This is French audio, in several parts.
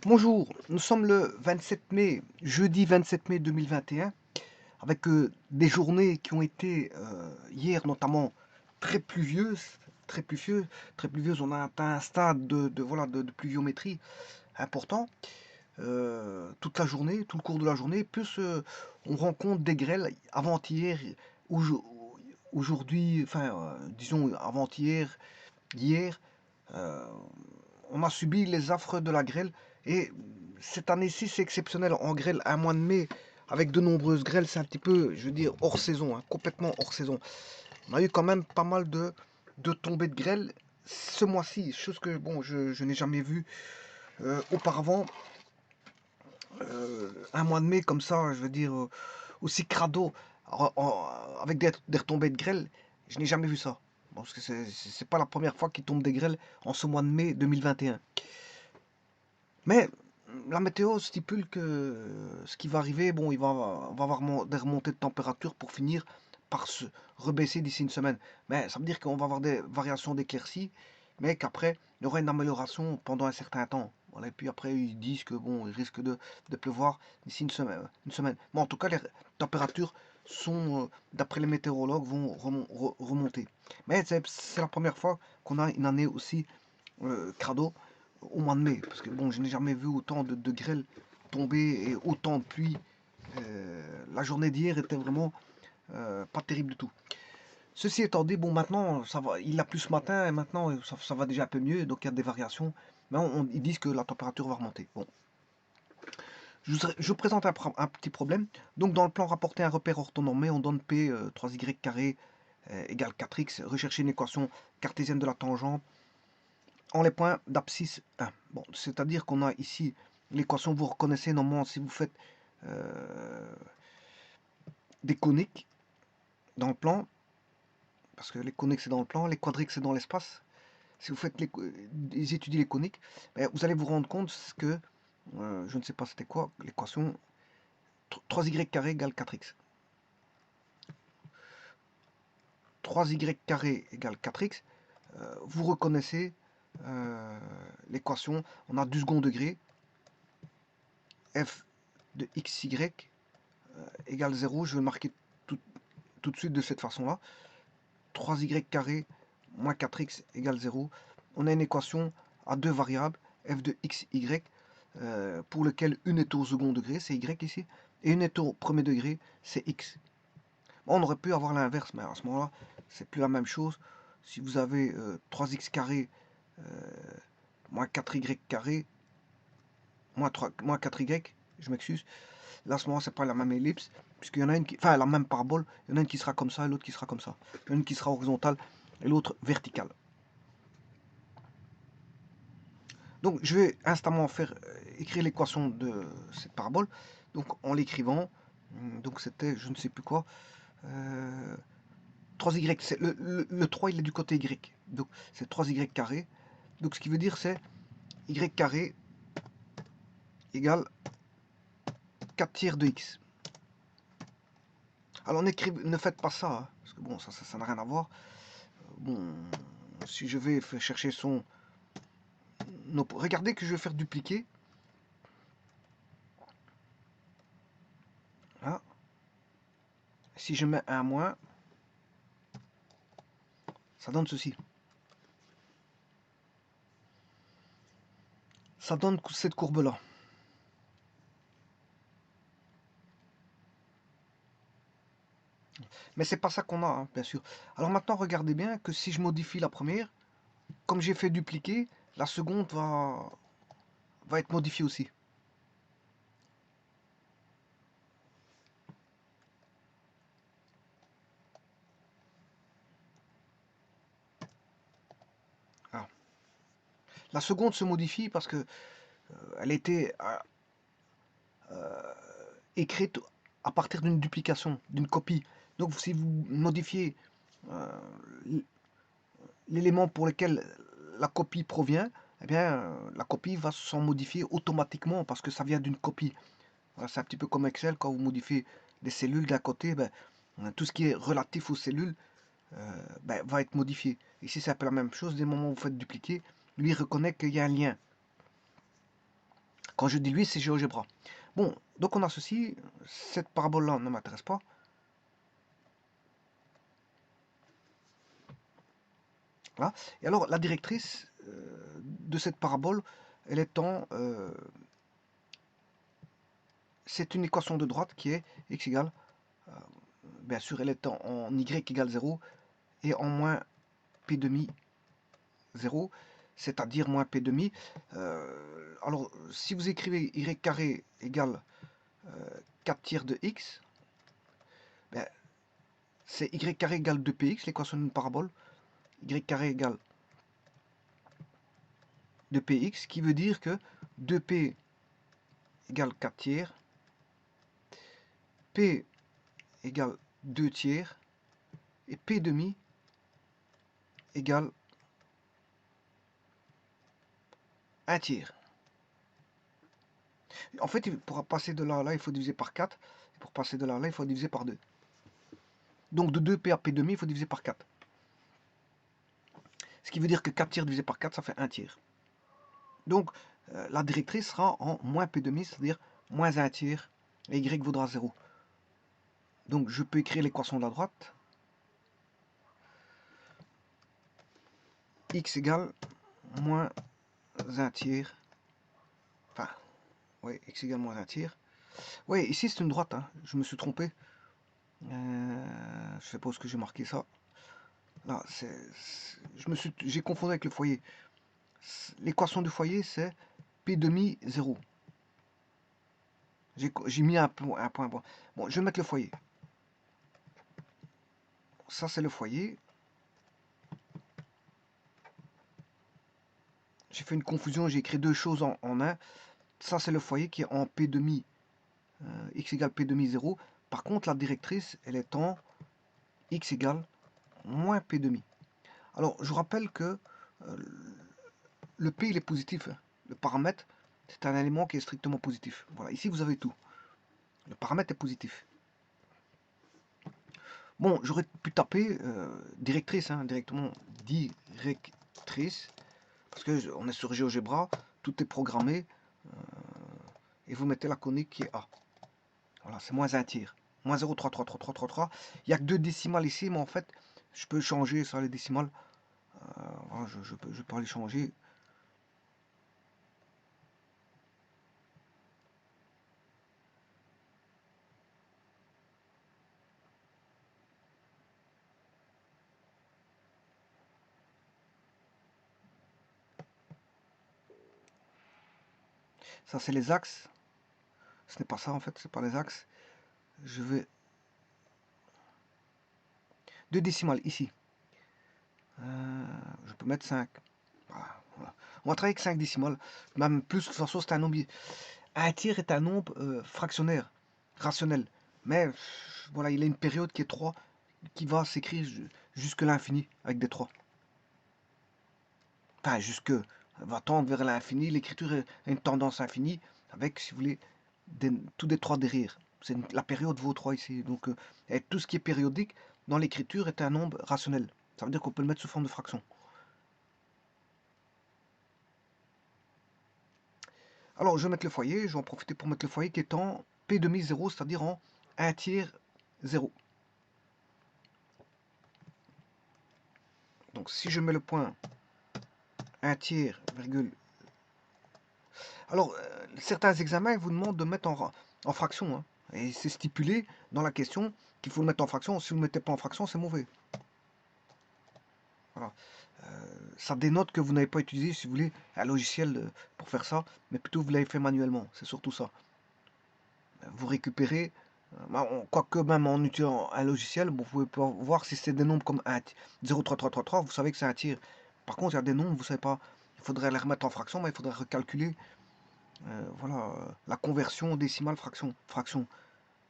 Bonjour, nous sommes le 27 mai, jeudi 27 mai 2021, avec des journées qui ont été hier notamment très pluvieuses, très pluvieuses, très pluvieuses. On a atteint un stade voilà, de pluviométrie important toute la journée, tout le cours de la journée. Plus on rencontre des grêles avant-hier, aujourd'hui, enfin disons avant-hier, hier. euh, on a subi les affres de la grêle et cette année-ci c'est exceptionnel en grêle, un mois de mai avec de nombreuses grêles, c'est un petit peu, je veux dire, hors saison, hein, complètement hors saison. On a eu quand même pas mal de tombées de grêle ce mois-ci, chose que bon, je n'ai jamais vu auparavant. Un mois de mai comme ça, je veux dire, aussi crado, avec des retombées de grêle, je n'ai jamais vu ça. Bon, parce que c'est pas la première fois qu'il tombe des grêles en ce mois de mai 2021. Mais la météo stipule que ce qui va arriver, bon, on va avoir des remontées de température pour finir par se rebaisser d'ici une semaine. Mais ça veut dire qu'on va avoir des variations d'éclaircies, mais qu'après, il y aura une amélioration pendant un certain temps. Voilà, et puis après, ils disent que bon, il risque de pleuvoir d'ici une semaine, une semaine. Mais en tout cas, les températures sont, d'après les météorologues, vont remonter. Mais c'est la première fois qu'on a une année aussi crado au mois de mai, parce que bon, je n'ai jamais vu autant de grêle tomber et autant de pluie. La journée d'hier était vraiment pas terrible du tout. Ceci étant dit, bon, maintenant, ça va, il a plu ce matin et maintenant, ça va déjà un peu mieux, donc il y a des variations. Mais ils disent que la température va remonter. Bon, je vous présente un petit problème. Donc, dans le plan rapporter un repère orthonormé, on donne P 3y carré égale 4x. Rechercher une équation cartésienne de la tangente en les points d'abscisse 1. Bon, c'est-à-dire qu'on a ici l'équation, vous reconnaissez normalement si vous faites euh, des coniques dans le plan, parce que les coniques c'est dans le plan, les quadriques c'est dans l'espace. Si vous faites étudiez les coniques, ben, vous allez vous rendre compte que, je ne sais pas c'était quoi, l'équation 3y carré égale 4x. 3y carré égale 4x, vous reconnaissez l'équation, on a du second degré, f de xy égale 0, je vais marquer tout de suite de cette façon-là. 3y carré moins 4x égale 0. On a une équation à deux variables, f de x, y, pour lequel une est au second degré, c'est y ici, et une est au premier degré, c'est x. Bon, on aurait pu avoir l'inverse, mais à ce moment-là, c'est plus la même chose. Si vous avez 3x carré moins 4y carré moins 4y, je m'excuse, là, à ce moment, c'est pas la même ellipse, puisqu'il y en a une qui, enfin, la même parabole, il y en a une qui sera comme ça et l'autre qui sera comme ça. Il y en a une qui sera horizontale et l'autre verticale. Donc, je vais instamment faire écrire l'équation de cette parabole. Donc, en l'écrivant, donc c'était, je ne sais plus quoi, 3y, le 3, il est du côté y. Donc, c'est 3y carré. Donc, ce qui veut dire, c'est y carré égale 4 tiers de x. Alors, ne faites pas ça, hein, parce que bon, ça n'a rien à voir. Bon, si je vais chercher son... Non, regardez que je vais faire dupliquer. Là. Si je mets un moins, ça donne ceci. Ça donne cette courbe-là. Mais c'est pas ça qu'on a, hein, bien sûr. Alors maintenant, regardez bien que si je modifie la première, comme j'ai fait dupliquer, la seconde va être modifiée aussi. Ah. La seconde se modifie parce que elle était écrite à partir d'une duplication, d'une copie. Donc si vous modifiez euh, l'élément pour lequel la copie provient, eh bien, la copie va s'en modifier automatiquement parce que ça vient d'une copie. Voilà, c'est un petit peu comme Excel, quand vous modifiez des cellules d'un côté, ben, tout ce qui est relatif aux cellules ben, va être modifié. Ici, c'est un peu la même chose. Dès le moment où vous faites dupliquer, lui il reconnaît qu'il y a un lien. Quand je dis lui, c'est GeoGebra. Bon, donc on a ceci. Cette parabole-là ne m'intéresse pas. Voilà. Et alors, la directrice de cette parabole, elle est en... c'est une équation de droite qui est x égale... bien sûr, elle est en y égale 0 et en moins p demi 0, c'est-à-dire moins p demi. Alors, si vous écrivez y carré égale 4 tiers de x, ben, c'est y carré égale 2px, l'équation d'une parabole. Y carré égale 2px, qui veut dire que 2p égale 4 tiers, p égale 2 tiers, et p demi égale 1 tiers. En fait, pour passer de là à là, il faut diviser par 4. Et pour passer de là à là, il faut diviser par 2. Donc de 2p à p demi, il faut diviser par 4. Ce qui veut dire que 4 tiers divisé par 4, ça fait 1 tiers. Donc la directrice sera en moins p demi, c'est-à-dire moins 1 tiers, et y vaudra 0. Donc je peux écrire l'équation de la droite. X égale moins 1 tiers. Enfin, oui, x égale moins 1 tiers. Oui, ici c'est une droite, hein. Je me suis trompé. Je sais pas où est-ce que j'ai marqué ça. Là, j'ai confondu avec le foyer. L'équation du foyer, c'est P demi 0. J'ai mis un point. Bon, je vais mettre le foyer. Ça, c'est le foyer. J'ai fait une confusion, j'ai écrit deux choses en un. Ça, c'est le foyer qui est en P demi, x égale P demi 0. Par contre, la directrice, elle est en x égale moins P demi. Alors, je vous rappelle que le P, il est positif. Hein. Le paramètre, c'est un élément qui est strictement positif. Voilà, ici, vous avez tout. Le paramètre est positif. Bon, j'aurais pu taper directrice, hein, directement directrice, parce que on est sur GeoGebra, tout est programmé, et vous mettez la conique qui est A. Voilà, c'est moins 1 tiers. Moins 0,3333333. Il n'y a que deux décimales ici, mais en fait, je peux changer ça, les décimales. Voilà, je peux les changer. Ça, c'est les axes. Ce n'est pas ça, en fait, c'est pas les axes. Je vais... Deux décimales, ici. Je peux mettre 5. Voilà. On va travailler avec 5 décimales. Même plus, de toute façon, c'est un nombre... Un tiers est un nombre fractionnaire, rationnel. Mais voilà, il a une période qui est 3, qui va s'écrire jusque l'infini avec des 3. Enfin, va tendre vers l'infini. L'écriture a une tendance infinie avec, si vous voulez, tous des 3 derrière. C'est la période vaut 3 ici. Donc, et tout ce qui est périodique dans l'écriture est un nombre rationnel. Ça veut dire qu'on peut le mettre sous forme de fraction. Alors, je vais mettre le foyer. Je vais en profiter pour mettre le foyer qui est en P demi 0, c'est-à-dire en 1 tiers 0. Donc, si je mets le point 1 tiers, virgule... Alors, certains examens vous demandent de mettre en fraction. Hein, et c'est stipulé dans la question qu'il faut le mettre en fraction. Si vous ne le mettez pas en fraction, c'est mauvais. Voilà. Ça dénote que vous n'avez pas utilisé, si vous voulez, un logiciel pour faire ça, mais plutôt vous l'avez fait manuellement. C'est surtout ça. Vous récupérez, quoique même en utilisant un logiciel, vous pouvez voir si c'est des nombres comme 1, 0,3333, vous savez que c'est un tiers. Par contre, il y a des nombres, vous ne savez pas, il faudrait les remettre en fraction, mais il faudrait recalculer voilà, la conversion décimale fraction.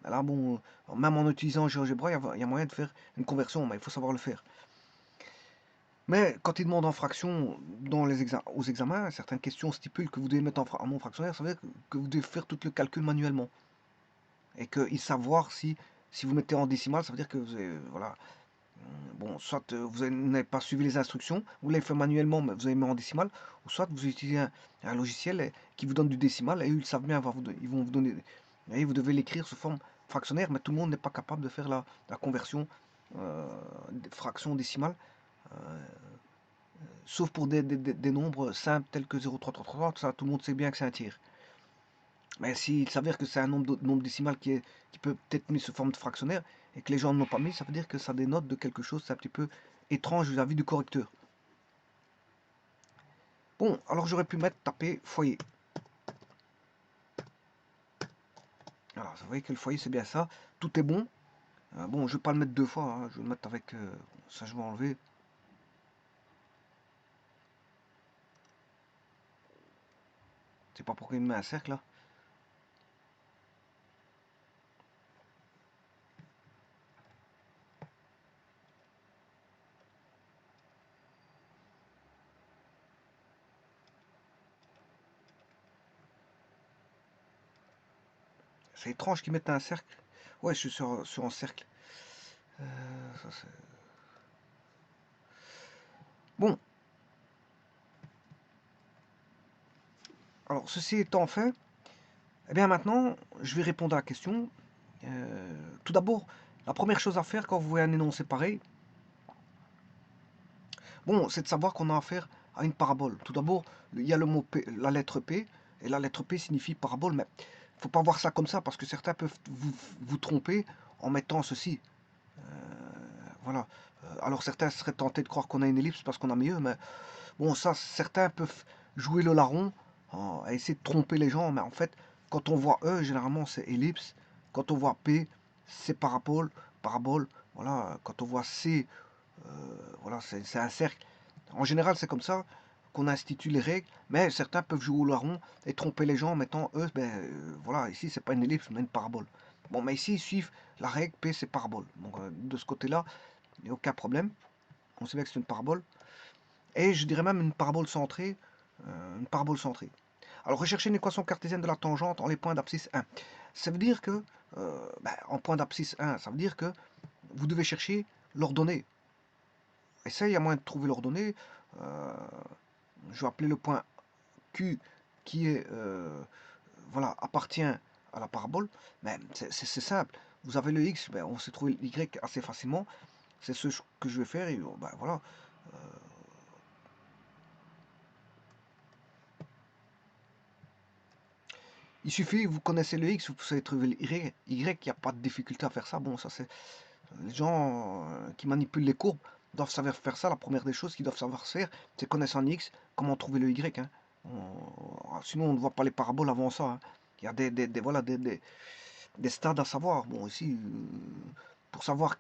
Là, bon, même en utilisant GeoGebra, il y a moyen de faire une conversion, mais il faut savoir le faire. Mais quand ils demandent en fraction aux examens, certaines questions stipulent que vous devez mettre en nombre fractionnaire, ça veut dire que vous devez faire tout le calcul manuellement. Et qu'ils savent voir si vous mettez en décimale, ça veut dire que voilà, Bon, soit vous n'avez pas suivi les instructions, vous l'avez fait manuellement, mais vous avez mis en décimal, ou soit vous utilisez un logiciel qui vous donne du décimal, et eux, ils savent bien, ils vont vous donner, et vous devez l'écrire sous forme fractionnaire, mais tout le monde n'est pas capable de faire la conversion de fraction décimale, euh, sauf pour des nombres simples tels que 0,333, ça tout le monde sait bien que c'est un tiers. Mais s'il s'avère que c'est un nombre décimal qui peut être mis sous forme de fractionnaire et que les gens ne l'ont pas mis, ça veut dire que ça dénote de quelque chose, c'est un petit peu étrange vis-à-vis du correcteur. Bon, alors j'aurais pu mettre taper foyer. Alors, vous voyez que le foyer c'est bien ça, tout est bon. Bon, je ne vais pas le mettre deux fois, hein, je vais le mettre avec, ça je vais enlever. C'est pas pourquoi il me met un cercle là. C'est étrange qu'ils mettent un cercle. Ouais, je suis sur un cercle. Ça, bon, alors ceci étant fait, eh bien maintenant, je vais répondre à la question. Tout d'abord, la première chose à faire quand vous voyez un énoncé pareil, bon, c'est de savoir qu'on a affaire à une parabole. Tout d'abord, il y a le mot P, la lettre P, et la lettre P signifie parabole, mais il ne faut pas voir ça comme ça, parce que certains peuvent vous tromper en mettant ceci. Voilà. Alors certains seraient tentés de croire qu'on a une ellipse parce qu'on a mieux, mais bon, ça, certains peuvent jouer le larron à essayer de tromper les gens, mais en fait, quand on voit E, généralement c'est ellipse. Quand on voit P, c'est parabole, parabole. Voilà. Quand on voit C, voilà, c'est un cercle. En général, c'est comme ça qu'on institue les règles, mais certains peuvent jouer au larron et tromper les gens en mettant E, ben voilà, ici c'est pas une ellipse, mais une parabole. Bon, mais ici ils suivent la règle P, c'est parabole. Donc de ce côté-là, il n'y a aucun problème. On sait bien que c'est une parabole. Et je dirais même une parabole centrée. Une parabole centrée. Alors, rechercher une équation cartésienne de la tangente en les points d'abscisse 1. Ça veut dire que, en point d'abscisse 1, ça veut dire que vous devez chercher l'ordonnée. Et ça, il y a moyen de trouver l'ordonnée. Euh, je vais appeler le point Q qui est, voilà, appartient à la parabole. Mais c'est simple. Vous avez le X, ben, on sait trouver le Y assez facilement. C'est ce que je vais faire. Et ben, voilà. Il suffit, vous connaissez le X, vous savez trouver le Y, il n'y a pas de difficulté à faire ça. Bon, ça c'est les gens qui manipulent les courbes doivent savoir faire ça. La première des choses qu'ils doivent savoir faire, c'est connaître en X, comment trouver le Y. Hein. Sinon, on ne voit pas les paraboles avant ça. Hein. Il y a voilà, des stades à savoir. Bon, ici, pour savoir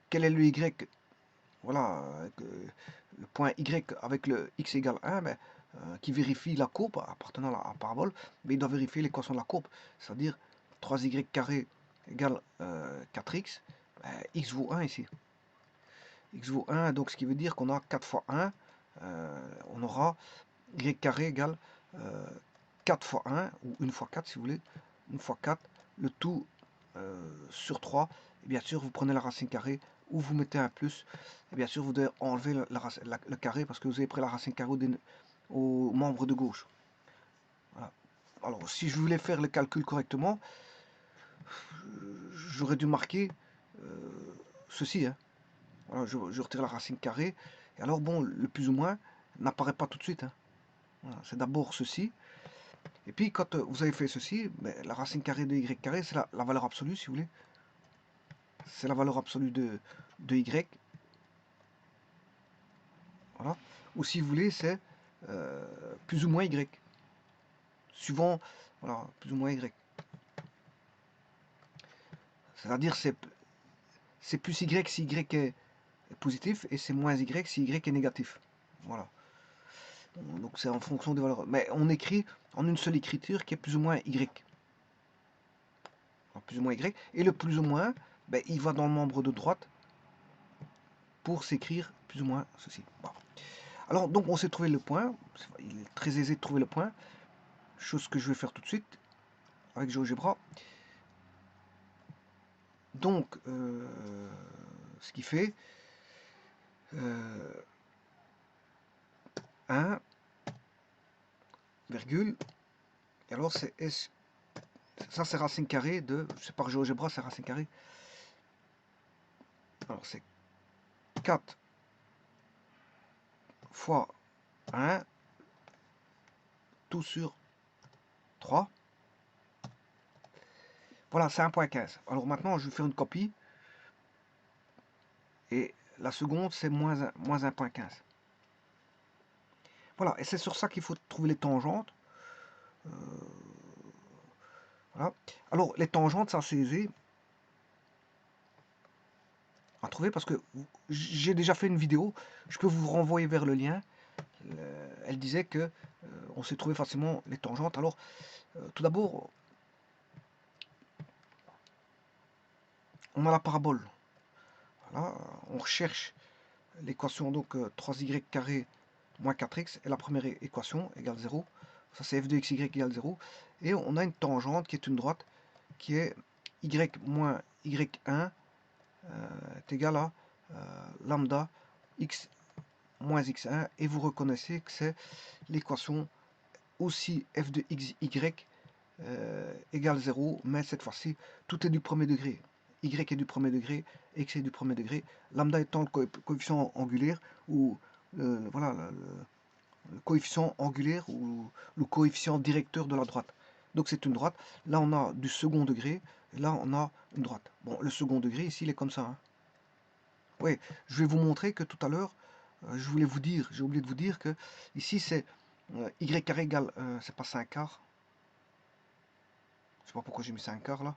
quel est le Y, voilà, le point Y avec le X égale 1, ben, qui vérifie la courbe appartenant à la parabole, mais il doit vérifier l'équation de la courbe, c'est-à-dire 3y carré égale 4x, ben, x vaut 1 ici. X vaut 1, donc ce qui veut dire qu'on a 4 fois 1, on aura y carré égale 4 fois 1, ou 1 fois 4 si vous voulez, 1 fois 4, le tout sur 3, et bien sûr vous prenez la racine carrée, ou vous mettez un plus, et bien sûr vous devez enlever le carré, parce que vous avez pris la racine carrée au membre de gauche. Voilà. Alors si je voulais faire le calcul correctement, j'aurais dû marquer ceci, hein. Voilà, je retire la racine carrée, et alors bon, le plus ou moins n'apparaît pas tout de suite, hein. Voilà, c'est d'abord ceci, et puis quand vous avez fait ceci, ben, la racine carrée de y carré, c'est la valeur absolue si vous voulez. C'est la valeur absolue de y. Voilà. Ou si vous voulez, c'est plus ou moins y. Suivant, voilà, plus ou moins y. C'est-à-dire c'est plus y si y est positif et c'est moins y si y est négatif. Voilà. Donc c'est en fonction des valeurs. Mais on écrit en une seule écriture qui est plus ou moins y. Plus ou moins y. Et le plus ou moins, ben, il va dans le membre de droite pour s'écrire plus ou moins ceci. Bon. Alors donc on sait trouver le point. Il est très aisé de trouver le point. Chose que je vais faire tout de suite avec GeoGebra. Donc ce qui fait, 1, virgule, et alors c'est S, ça c'est racine carrée de, c'est par GeoGebra, c'est racine carrée. Alors c'est 4 fois 1, tout sur 3. Voilà, c'est 1.15. Alors maintenant, je vais faire une copie. Et la seconde, c'est moins 1.15. Voilà, et c'est sur ça qu'il faut trouver les tangentes. Voilà. Alors, les tangentes, ça c'est aisé à trouver parce que j'ai déjà fait une vidéo. Je peux vous renvoyer vers le lien. Elle disait que on s'est trouvé facilement les tangentes. Alors, tout d'abord, on a la parabole. Voilà, on recherche l'équation donc 3y carré moins 4x et la première équation égale 0. Ça c'est f de xy égale 0. Et on a une tangente qui est une droite qui est y moins y1 est égal à lambda x moins x1. Et vous reconnaissez que c'est l'équation aussi f de xy égale 0. Mais cette fois-ci, tout est du premier degré. Y est du premier degré, x est du premier degré. Lambda étant le coefficient angulaire ou voilà, le coefficient angulaire ou le coefficient directeur de la droite. Donc c'est une droite. Là on a du second degré. Et là on a une droite. Bon, le second degré ici il est comme ça. Hein. Oui, je vais vous montrer que tout à l'heure, je voulais vous dire, j'ai oublié de vous dire que ici c'est y carré égale, c'est pas 5 quarts. Je sais pas pourquoi j'ai mis 5 quarts là.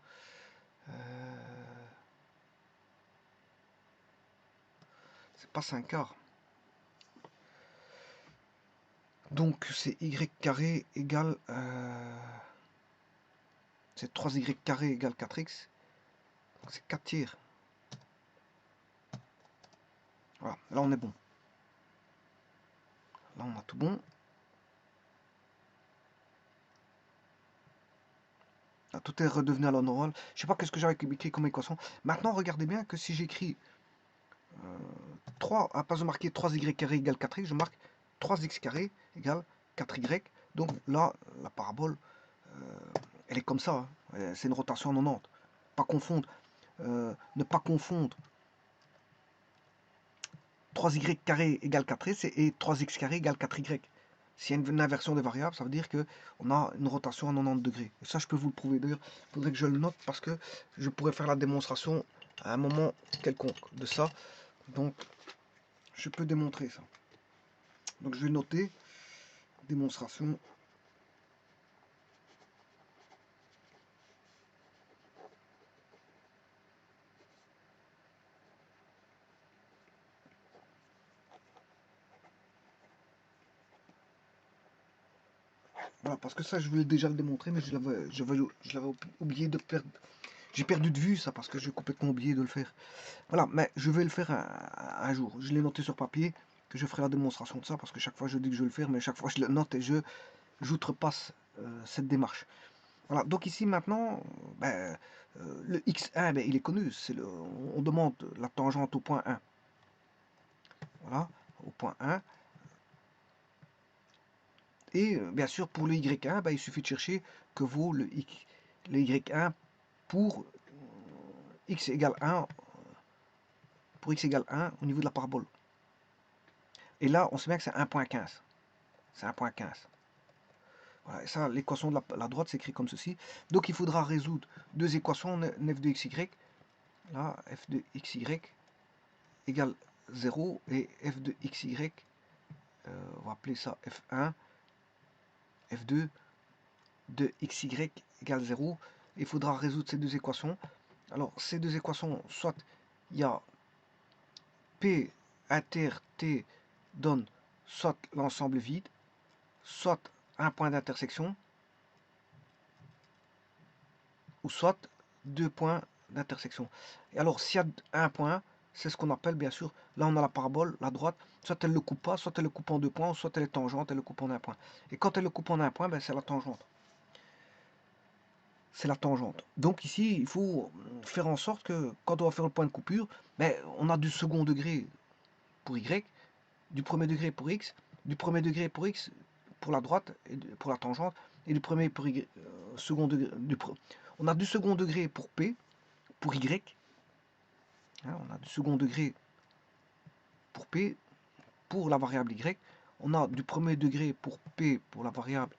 C'est pas 5 quarts. Donc c'est y carré égale c'est 3y carré égale 4x. Donc c'est 4 tiers. Voilà, là on est bon. Là on a tout bon. Là, tout est redevenu à la normale. Je sais pas qu'est-ce que j'avais écrit comme équation. Maintenant regardez bien que si j'écris 3, à place de marquer 3y carré égale 4x, je marque 3x carré égale 4y. Donc là, la parabole, elle est comme ça. Hein. C'est une rotation en 90. Pas confondre, ne pas confondre 3y carré égale 4x et 3x carré égale 4y. S'il y a une inversion des variables, ça veut dire qu'on a une rotation à 90 degrés. Et ça, je peux vous le prouver. D'ailleurs, il faudrait que je le note parce que je pourrais faire la démonstration à un moment quelconque de ça. Donc, je peux démontrer ça. Donc, je vais noter démonstration. Voilà, parce que ça, je voulais déjà le démontrer, mais je l'avais oublié de perdre. J'ai perdu de vue ça parce que j'ai complètement oublié de le faire. Voilà, mais je vais le faire un jour. Je l'ai noté sur papier que je ferai la démonstration de ça parce que chaque fois je dis que je vais le faire, mais chaque fois je le note et j'outrepasse cette démarche. Voilà, donc ici maintenant, ben, le x1, ben, il est connu. On demande la tangente au point 1. Voilà, au point 1. Et bien sûr, pour le y1, ben, il suffit de chercher que vaut le y1 pour x égale 1 pour x égale 1 au niveau de la parabole. Et là, on sait bien que c'est 1.15. C'est 1.15. Voilà, et ça, l'équation de la droite s'écrit comme ceci. Donc il faudra résoudre deux équations, f de xy, là, f de xy égale 0 et f de xy, on va appeler ça f1, f2 de xy égale 0. Il faudra résoudre ces deux équations. Alors, ces deux équations, soit il y a P inter T donne soit l'ensemble vide, soit un point d'intersection, ou soit deux points d'intersection. Et alors, s'il y a un point, c'est ce qu'on appelle, bien sûr, là on a la parabole, la droite, soit elle le coupe pas, soit elle le coupe en deux points, soit elle est tangente, elle le coupe en un point. Et quand elle le coupe en un point, ben, c'est la tangente. C'est la tangente. Donc ici, il faut faire en sorte que quand on va faire le point de coupure, ben, on a du second degré. pour y, du premier degré pour x, du premier degré pour x pour la droite, et pour la tangente, et du premier pour y, second degré. On a du second degré pour p, pour y. Hein, on a du second degré pour p, pour la variable y. On a du premier degré pour p, pour la variable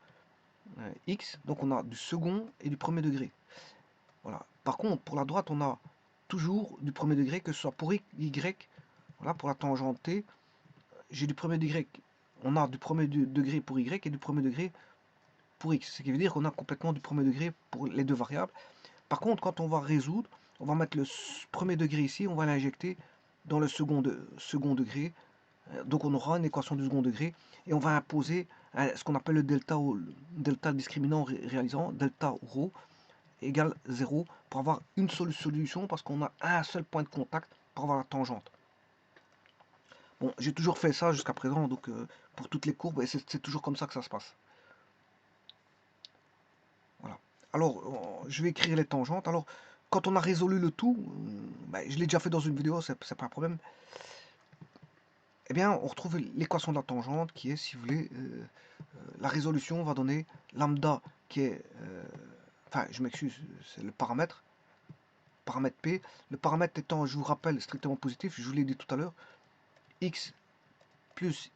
x. Donc on a du second et du premier degré. Voilà. Par contre, pour la droite, on a toujours du premier degré, que ce soit pour y, voilà, pour la tangente t, j'ai du premier degré, on a du premier degré pour y et du premier degré pour x. Ce qui veut dire qu'on a complètement du premier degré pour les deux variables. Par contre, quand on va résoudre, on va mettre le premier degré ici, on va l'injecter dans le second degré. Donc on aura une équation du second degré et on va imposer ce qu'on appelle le delta discriminant réalisant, delta rho égale 0 pour avoir une seule solution parce qu'on a un seul point de contact pour avoir la tangente. Bon, j'ai toujours fait ça jusqu'à présent, donc pour toutes les courbes, et c'est toujours comme ça que ça se passe. Voilà. Alors, je vais écrire les tangentes. Alors, quand on a résolu le tout, ben, je l'ai déjà fait dans une vidéo, c'est pas un problème. Eh bien, on retrouve l'équation de la tangente qui est, si vous voulez, la résolution va donner lambda qui est, enfin, je m'excuse, c'est le paramètre P. Le paramètre étant, je vous rappelle, strictement positif, je vous l'ai dit tout à l'heure, x plus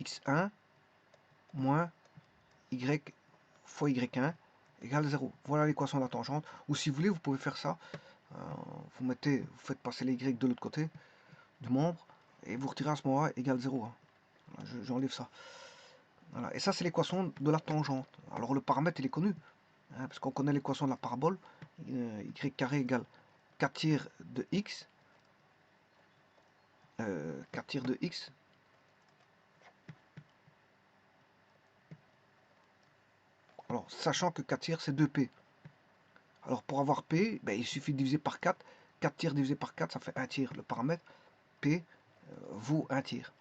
x1 moins y fois y1 égale 0. Voilà l'équation de la tangente. Ou si vous voulez, vous pouvez faire ça. Vous faites passer les y de l'autre côté du membre et vous retirez à ce moment-là égale 0. Hein. J'enlève ça. Voilà. Et ça, c'est l'équation de la tangente. Alors le paramètre, il est connu, hein, parce qu'on connaît l'équation de la parabole. Y carré égale 4 tiers de x. 4 tiers de x. Alors, sachant que 4 tiers, c'est 2p. Alors, pour avoir p, ben, il suffit de diviser par 4. 4 tiers divisé par 4, ça fait 1 tiers. Le paramètre p vaut 1 tiers.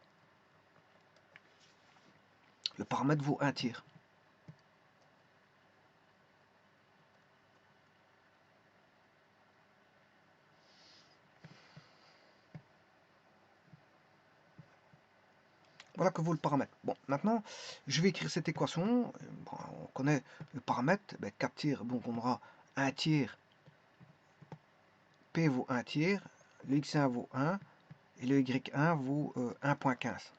Le paramètre vaut 1 tiers. Voilà que vaut le paramètre. Bon, maintenant, je vais écrire cette équation. Bon, on connaît le paramètre. Ben, 4 tiers, donc on aura 1 tiers. P vaut 1 tiers. Le x1 vaut 1. Et le y1 vaut 1,15.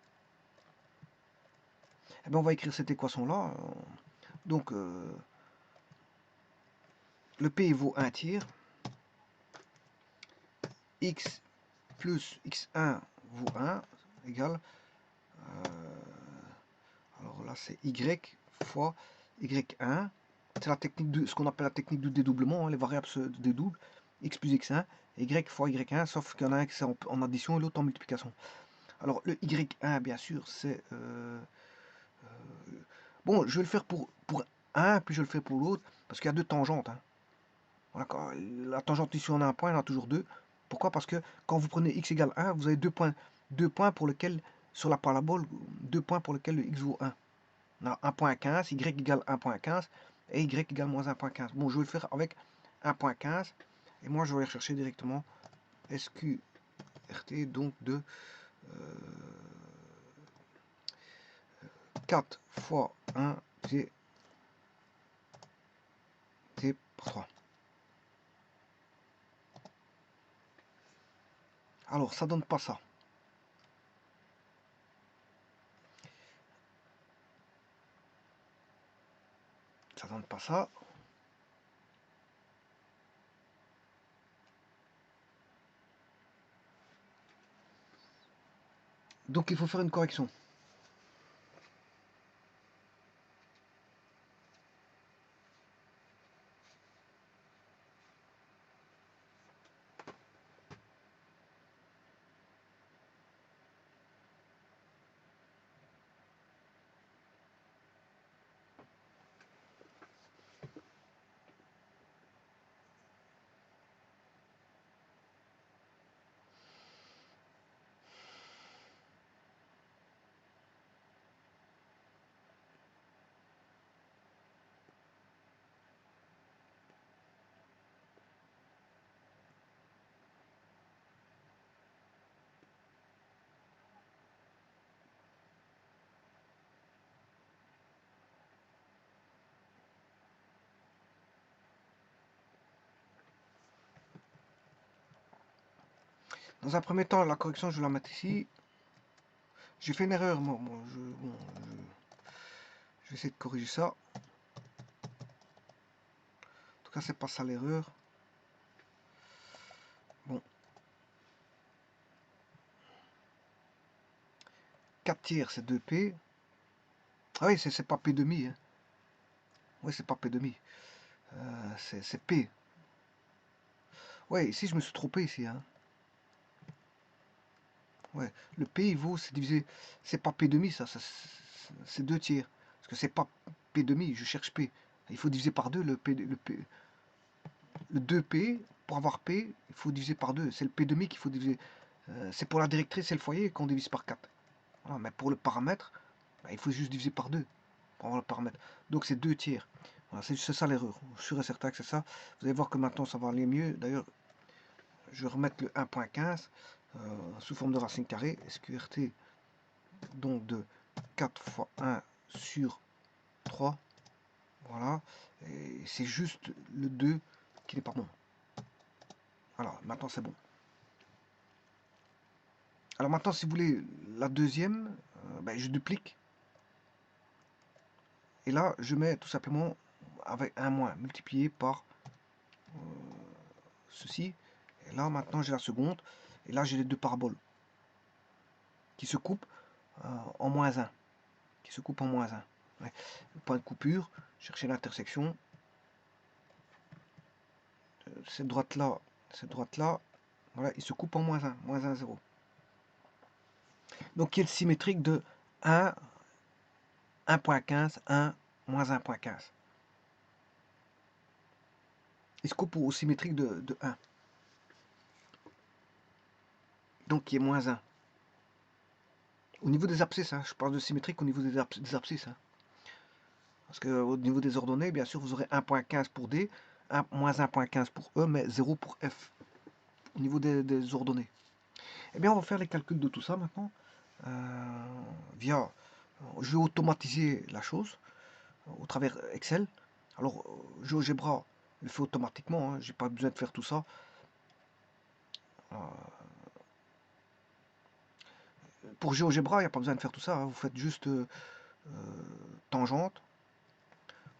Eh bien, on va écrire cette équation-là. Donc, le P vaut 1 tiers. X plus x1 vaut 1 égale, alors là c'est y fois y1, c'est la technique de ce qu'on appelle la technique du dédoublement, hein, les variables se dédoublent, x plus x1, y fois y1, sauf qu'il y en a un qui c'est en addition et l'autre en multiplication. Alors le y1 bien sûr c'est bon, je vais le faire pour un, puis je le fais pour l'autre, parce qu'il y a deux tangentes. Hein. Voilà, la tangente ici on a un point, il y en a toujours deux. Pourquoi? Parce que quand vous prenez x égale 1, vous avez deux points pour lesquels, sur la parabole, deux points pour lesquels le x vaut 1. On a 1.15, y égale 1.15 et y égale moins 1.15. Bon, je vais le faire avec 1.15 et moi je vais aller chercher directement SQRT donc de 4 fois 1 t par 3. Alors, ça donne pas ça. Ça donne pas ça. Donc, il faut faire une correction. Dans un premier temps, la correction, je vais la mettre ici. J'ai fait une erreur, moi. Je vais essayer de corriger ça. En tout cas, c'est pas ça l'erreur. Bon. 4 tiers, c'est 2P. Ah oui, c'est pas P demi. Hein. Oui, c'est pas P demi. C'est P. Ouais, ici, je me suis trompé ici. Hein. Ouais, le P, il vaut, c'est divisé. C'est pas P demi, ça c'est 2 tiers. Parce que c'est pas P demi, je cherche P. Il faut diviser par 2 le 2P. Pour avoir P, il faut diviser par 2. C'est le P demi qu'il faut diviser. C'est pour la directrice et le foyer qu'on divise par 4. Voilà, mais pour le paramètre, bah, il faut juste diviser par 2 pour avoir le paramètre. Donc c'est 2 tiers. Voilà, c'est ça l'erreur. Je suis sûr et certain que c'est ça. Vous allez voir que maintenant ça va aller mieux. D'ailleurs, je vais remettre le 1.15 sous forme de racine carrée. SQRT donc de 4 fois 1 sur 3. Voilà. Et c'est juste le 2 qui n'est pas bon. Voilà, maintenant c'est bon. Alors maintenant, si vous voulez la deuxième, ben, je duplique. Et là, je mets tout simplement avec un moins multiplié par ceci. Et là, maintenant, j'ai la seconde. Et là, j'ai les deux paraboles qui se coupent en moins 1. Qui se coupent en moins 1. Ouais. Le point de coupure, chercher l'intersection. Cette droite-là, voilà, il se coupe en moins 1, moins 1, 0. Donc, qui est symétrique de 1, 1.15, 1, moins 1.15. Il se coupe au symétrique de 1. Donc, qui est moins 1. Au niveau des abscisses, hein, je parle de symétrique au niveau des abscisses. Hein. Parce qu'au niveau des ordonnées, bien sûr, vous aurez 1.15 pour D, moins 1.15 pour E, mais 0 pour F. Au niveau des ordonnées. Eh bien, on va faire les calculs de tout ça maintenant. Je vais automatiser la chose au travers Excel. Alors, GeoGebra le fait automatiquement. Hein, j'ai pas besoin de faire tout ça. Pour GeoGebra, il n'y a pas besoin de faire tout ça. Hein, vous faites juste tangente.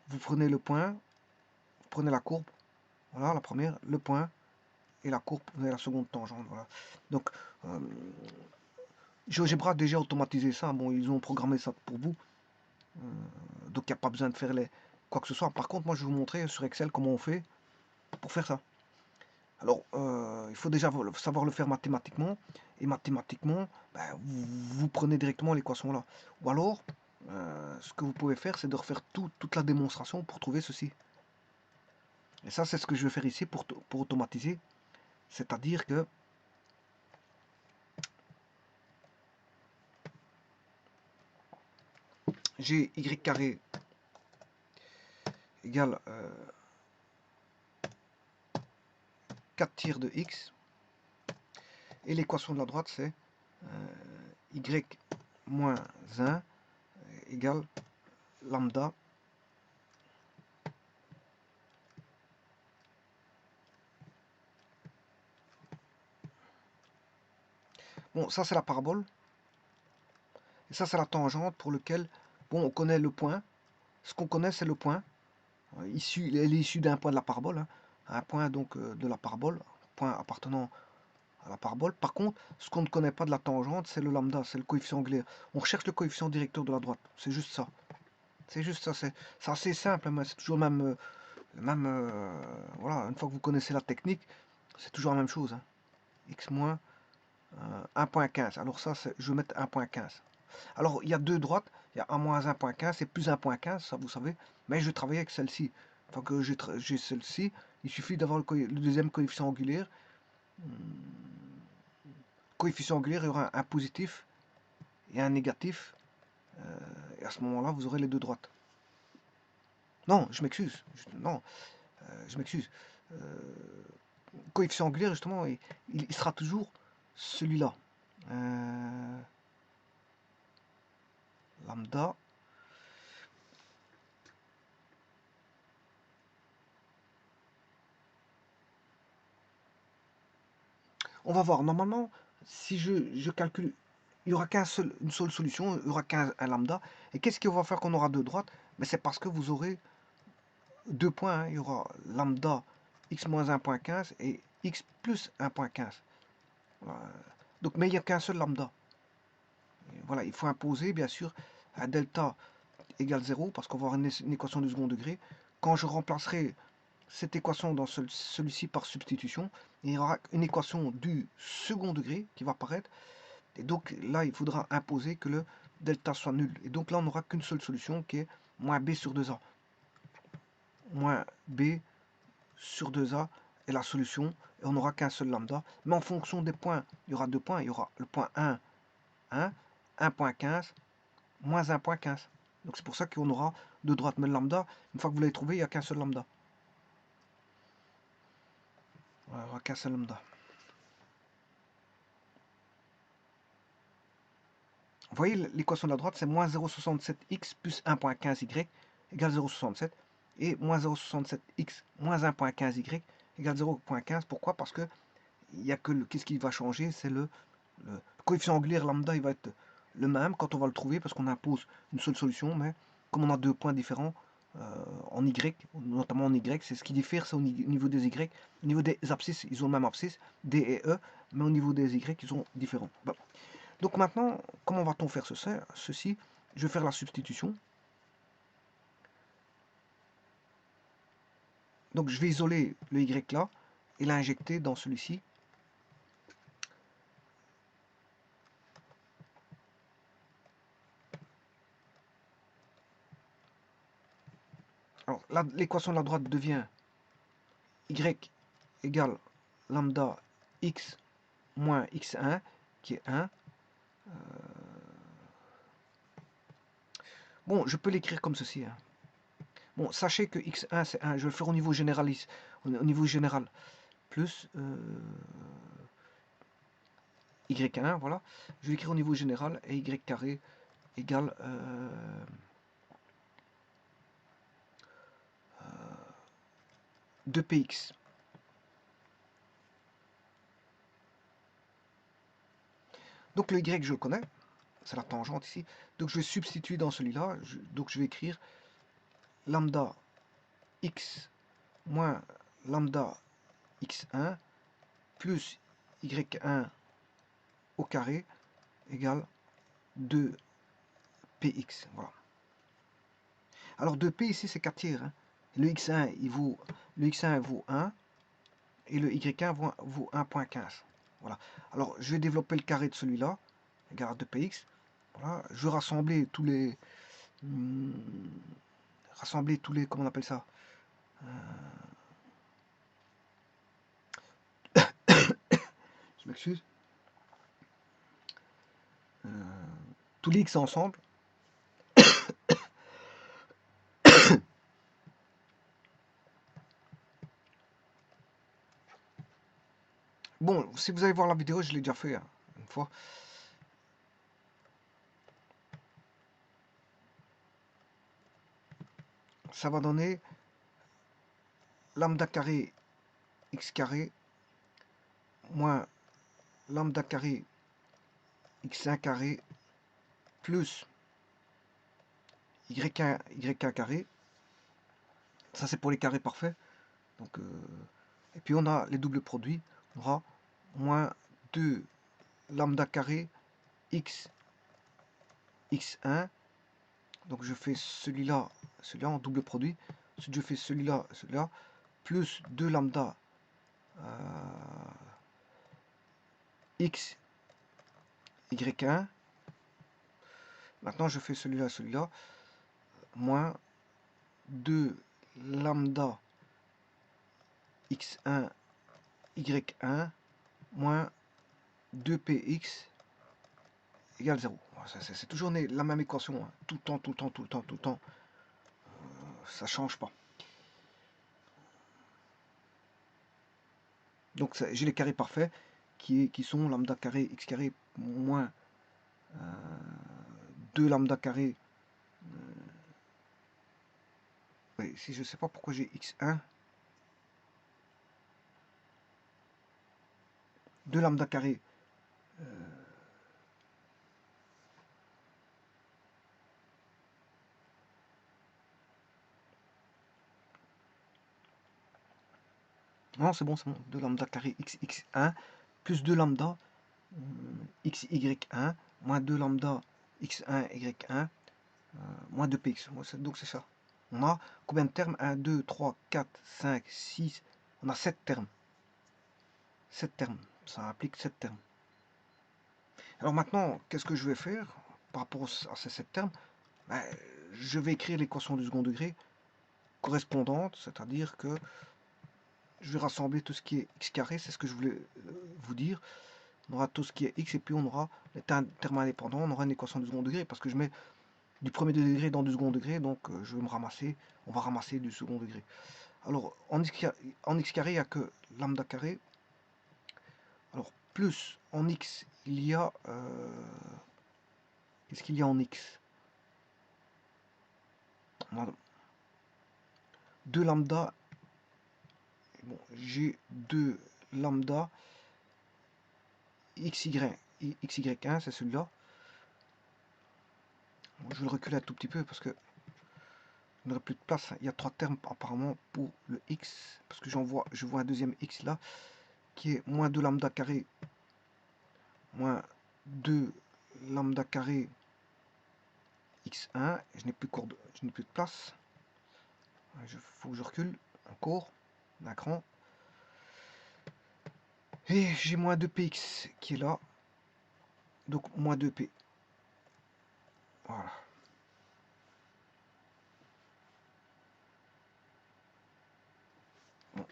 Vous prenez le point, vous prenez la courbe. Voilà, la première, le point et la courbe, vous avez la seconde tangente. Voilà. Donc, GeoGebra a déjà automatisé ça. Bon, ils ont programmé ça pour vous. Donc, il n'y a pas besoin de faire quoi que ce soit. Par contre, moi, je vais vous montrer sur Excel comment on fait pour faire ça. Alors, il faut déjà savoir le faire mathématiquement. Et mathématiquement, ben, vous prenez directement l'équation là. Ou alors, ce que vous pouvez faire, c'est de refaire toute la démonstration pour trouver ceci. Et ça, c'est ce que je vais faire ici pour automatiser. C'est-à-dire que j'ai y carré égale 4 tiers de x. Et l'équation de la droite, c'est y moins 1 égale lambda bon, ça c'est la parabole. Et ça c'est la tangente pour lequel, bon, on connaît le point. Ce qu'on connaît, c'est le point. Elle est issue d'un point de la parabole. Hein. Un point donc de la parabole, point appartenant à la parabole. Par contre, ce qu'on ne connaît pas de la tangente, c'est le lambda, c'est le coefficient angulaire. On recherche le coefficient directeur de la droite. C'est juste ça. C'est juste ça. C'est assez simple, mais c'est toujours voilà, une fois que vous connaissez la technique, c'est toujours la même chose. Hein. X moins 1.15. Alors ça, je vais mettre 1.15. Alors, il y a deux droites. Il y a 1 moins 1.15 et plus 1.15, ça vous savez. Mais je vais travailler avec celle-ci. Une fois que j'ai celle-ci, il suffit d'avoir le deuxième coefficient angulaire. Coefficient angulaire, il y aura un positif et un négatif. Et à ce moment-là, vous aurez les deux droites. Non, je m'excuse. Non, je m'excuse. Coefficient angulaire, justement, il sera toujours celui-là. Lambda. on va voir. Normalement, si je calcule, il n'y aura une seule solution, il n'y aura qu'un lambda. Et qu'est-ce qui va faire qu'on aura deux droites? Mais c'est parce que vous aurez deux points. Hein. Il y aura lambda x moins 1,15 et x plus 1,15. Voilà. Donc, mais il n'y a qu'un seul lambda. Et voilà, il faut imposer, bien sûr, un delta égale 0, parce qu'on va avoir une équation du second degré. Quand je remplacerai cette équation dans celui-ci par substitution, il y aura une équation du second degré qui va apparaître. Et donc là, il faudra imposer que le delta soit nul. Et donc là, on n'aura qu'une seule solution qui est moins b sur 2a. Moins b sur 2a est la solution. Et on n'aura qu'un seul lambda. Mais en fonction des points, il y aura deux points. Il y aura le point 1, 1, 1,15, moins 1,15. Donc c'est pour ça qu'on aura deux droites. Mais le lambda, une fois que vous l'avez trouvé, il n'y a qu'un seul lambda. Voilà, il n'y aura qu'un seul lambda. Vous voyez, l'équation de la droite, c'est moins 0,67x plus 1,15y égale 0,67. Et moins 0,67x moins 1,15y égale 0,15. Pourquoi? Parce que il y a que qu'est-ce qui va changer? C'est le coefficient angulaire lambda, il va être le même quand on va le trouver, parce qu'on impose une seule solution, mais comme on a deux points différents en y, notamment en y, c'est ce qui diffère, c'est au niveau des y. Au niveau des abscisses, ils ont le même abscisse, D et E, mais au niveau des y, ils sont différents. Bon. Donc maintenant, comment va-t-on faire ceci? Je vais faire la substitution. Donc je vais isoler le y là et l'injecter dans celui-ci. Alors là, l'équation de la droite devient y égale lambda x moins x1 qui est 1. Bon, je peux l'écrire comme ceci. Hein. Bon, sachez que x1 c'est 1. Je vais le faire au niveau général. Au niveau général. Plus y1, voilà. Je vais l'écrire au niveau général et y carré égale 2px. Donc le y je le connais, c'est la tangente ici. Donc je vais substituer dans celui-là. Donc je vais écrire lambda x moins lambda x1 plus y1 au carré égale 2px. Voilà. Alors 2p ici c'est 4 tiers. Hein. Le x1 vaut 1 et le y1 vaut 1,15. Voilà. Alors je vais développer le carré de celui-là, égale 2px. Voilà. Je vais rassembler tous les comment on appelle ça, je m'excuse, tous les x ensemble. Bon, si vous allez voir la vidéo, je l'ai déjà fait hein, une fois. Ça va donner lambda carré x carré moins lambda carré x1 carré plus y1 carré. Ça c'est pour les carrés parfaits. Donc, et puis on a les doubles produits. On aura moins 2 lambda carré x x1. Donc je fais celui-là en double produit. Ensuite je fais celui-là, plus 2 lambda x y1. Maintenant je fais celui-là, moins 2 lambda x1 y1 moins 2px égale 0. C'est toujours la même équation, hein. Tout le temps. Ça change pas. Donc j'ai les carrés parfaits qui sont lambda carré x carré moins 2 lambda carré. Oui, si je sais pas pourquoi j'ai x1. 2 lambda carré non, c'est bon, 2 lambda carré xx1 plus 2 lambda xy1 moins 2 lambda x1 y1 moins 2px. Donc c'est ça. On a combien de termes? 1, 2, 3, 4, 5, 6. On a 7 termes. 7 termes. Ça implique 7 termes. Alors maintenant, qu'est-ce que je vais faire par rapport à ces 7 termes? Ben, je vais écrire l'équation du second degré correspondante, c'est-à-dire que je vais rassembler tout ce qui est x carré, c'est ce que je voulais vous dire. On aura tout ce qui est x et puis on aura les termes indépendants, on aura une équation du second degré parce que je mets du premier degré dans du second degré, donc je vais me ramasser, on va ramasser du second degré. Alors en x carré, il n'y a que lambda carré. Alors plus en x, il y a... qu'est-ce qu'il y a en x? On a 2 lambda. Bon, j'ai 2 lambda xy1, c'est celui-là. Bon, je vais le reculer un tout petit peu parce que on n'aurait plus de place. Il y a 3 termes apparemment pour le x, parce que je vois un deuxième x là, qui est moins 2 lambda carré, moins 2 lambda carré x1, et je n'ai plus de place. Il faut que je recule encore d'un cran. Et j'ai moins 2px qui est là, donc moins 2p. Voilà. Bon.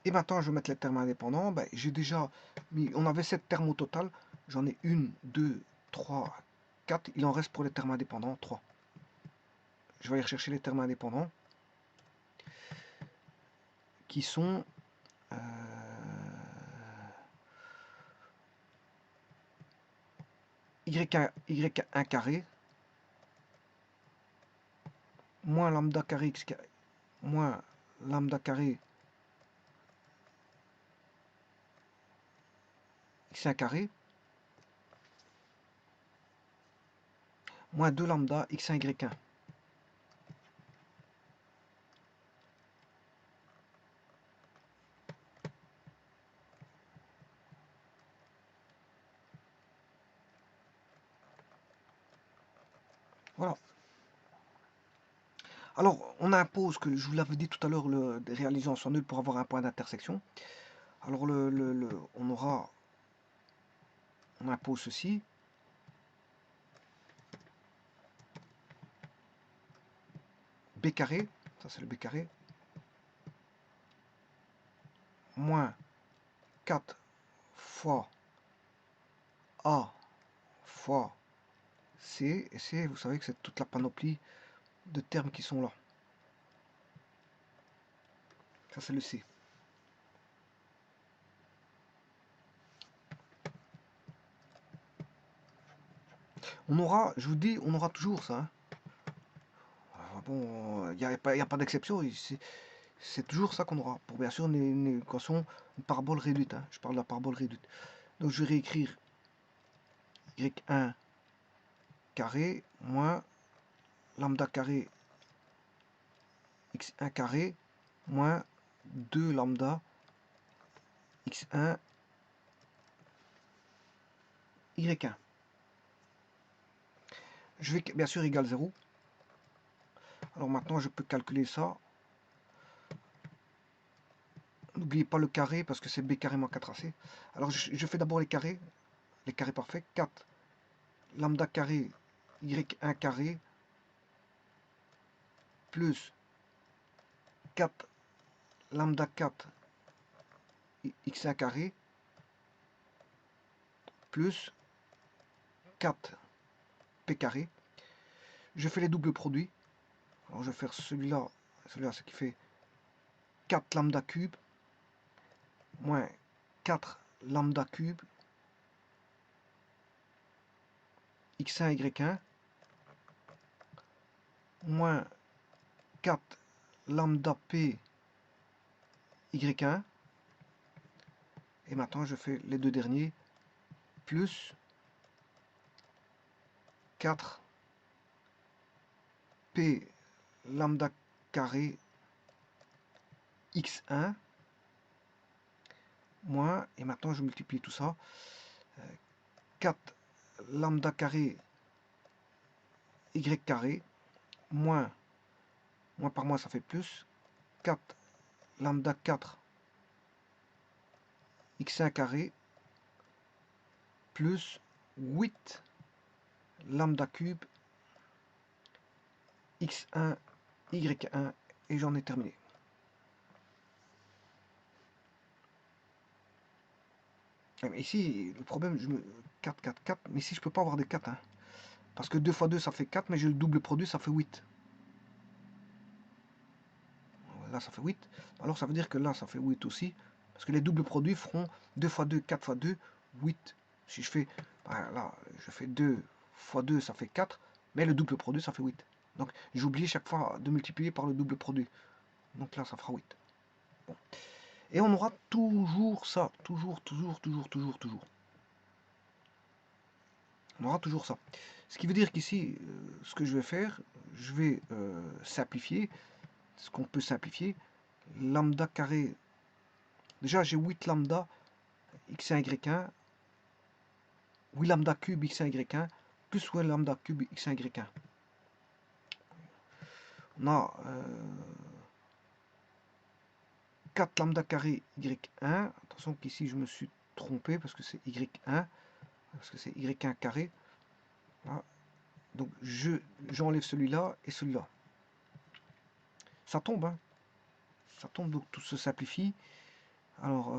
Et maintenant, je vais mettre les termes indépendants. Ben, j'ai déjà mis, on avait 7 termes au total. J'en ai 1, 2, 3, 4. Il en reste pour les termes indépendants, 3. Je vais aller rechercher les termes indépendants qui sont y1 carré moins lambda carré x carré moins lambda carré x1 carré moins 2 lambda x1 y1. Voilà. Alors, on impose que, je vous l'avais dit tout à l'heure, le réaliser en nul pour avoir un point d'intersection. Alors, on impose ceci. B carré, ça c'est le B carré, moins 4 fois A fois C, et C, vous savez que c'est toute la panoplie de termes qui sont là. Ça c'est le C. On aura, je vous dis, on aura toujours ça. Hein. Bon, il n'y a pas d'exception, c'est toujours ça qu'on aura. Pour bien sûr une équation, une parabole réduite. Hein. Je parle de la parabole réduite. Donc je vais réécrire y1 carré moins lambda carré x1 carré moins 2 lambda x1 y1. Je vais bien sûr égal 0. Alors maintenant je peux calculer ça. N'oubliez pas le carré parce que c'est b carré moins 4ac. Alors je fais d'abord les carrés parfaits. 4 lambda carré y1 carré plus 4 lambda 4 x1 carré plus 4 p carré. Je fais les doubles produits. Alors je vais faire celui-là, ce qui fait 4 lambda cube moins 4 lambda cube x1 y1 moins 4 lambda p y1. Et maintenant je fais les deux derniers plus 4 p lambda carré x1 moins, et maintenant je multiplie tout ça, 4 lambda carré y carré moins par moins ça fait plus 4 lambda 4 x1 carré plus 8 lambda cube x1 y1, et j'en ai terminé. Mais ici le problème, 4 4 4, mais ici je peux pas avoir des 4 hein, parce que 2 fois 2 ça fait 4, mais j'ai le double produit, ça fait 8. Là ça fait 8, alors ça veut dire que là ça fait 8 aussi, parce que les doubles produits feront 2 fois 2, 4 fois 2, 8. Si je fais, là je fais 2 fois 2 ça fait 4, mais le double produit ça fait 8. Donc j'ai oublié chaque fois de multiplier par le double produit, donc là ça fera 8. Bon. Et on aura toujours ça, toujours. On aura toujours ça. Ce qui veut dire qu'ici, ce que je vais faire, je vais simplifier, ce qu'on peut simplifier, lambda carré. Déjà, j'ai 8 lambda x1 y1, 8 lambda cube x1 y1, plus 8 lambda cube x1 y1. On a 4 lambda carré y1. Attention qu'ici, je me suis trompé parce que c'est y1, parce que c'est y1 carré. Voilà. Donc, j'enlève celui-là et celui-là. Ça tombe, hein. Ça tombe, donc tout se simplifie. Alors,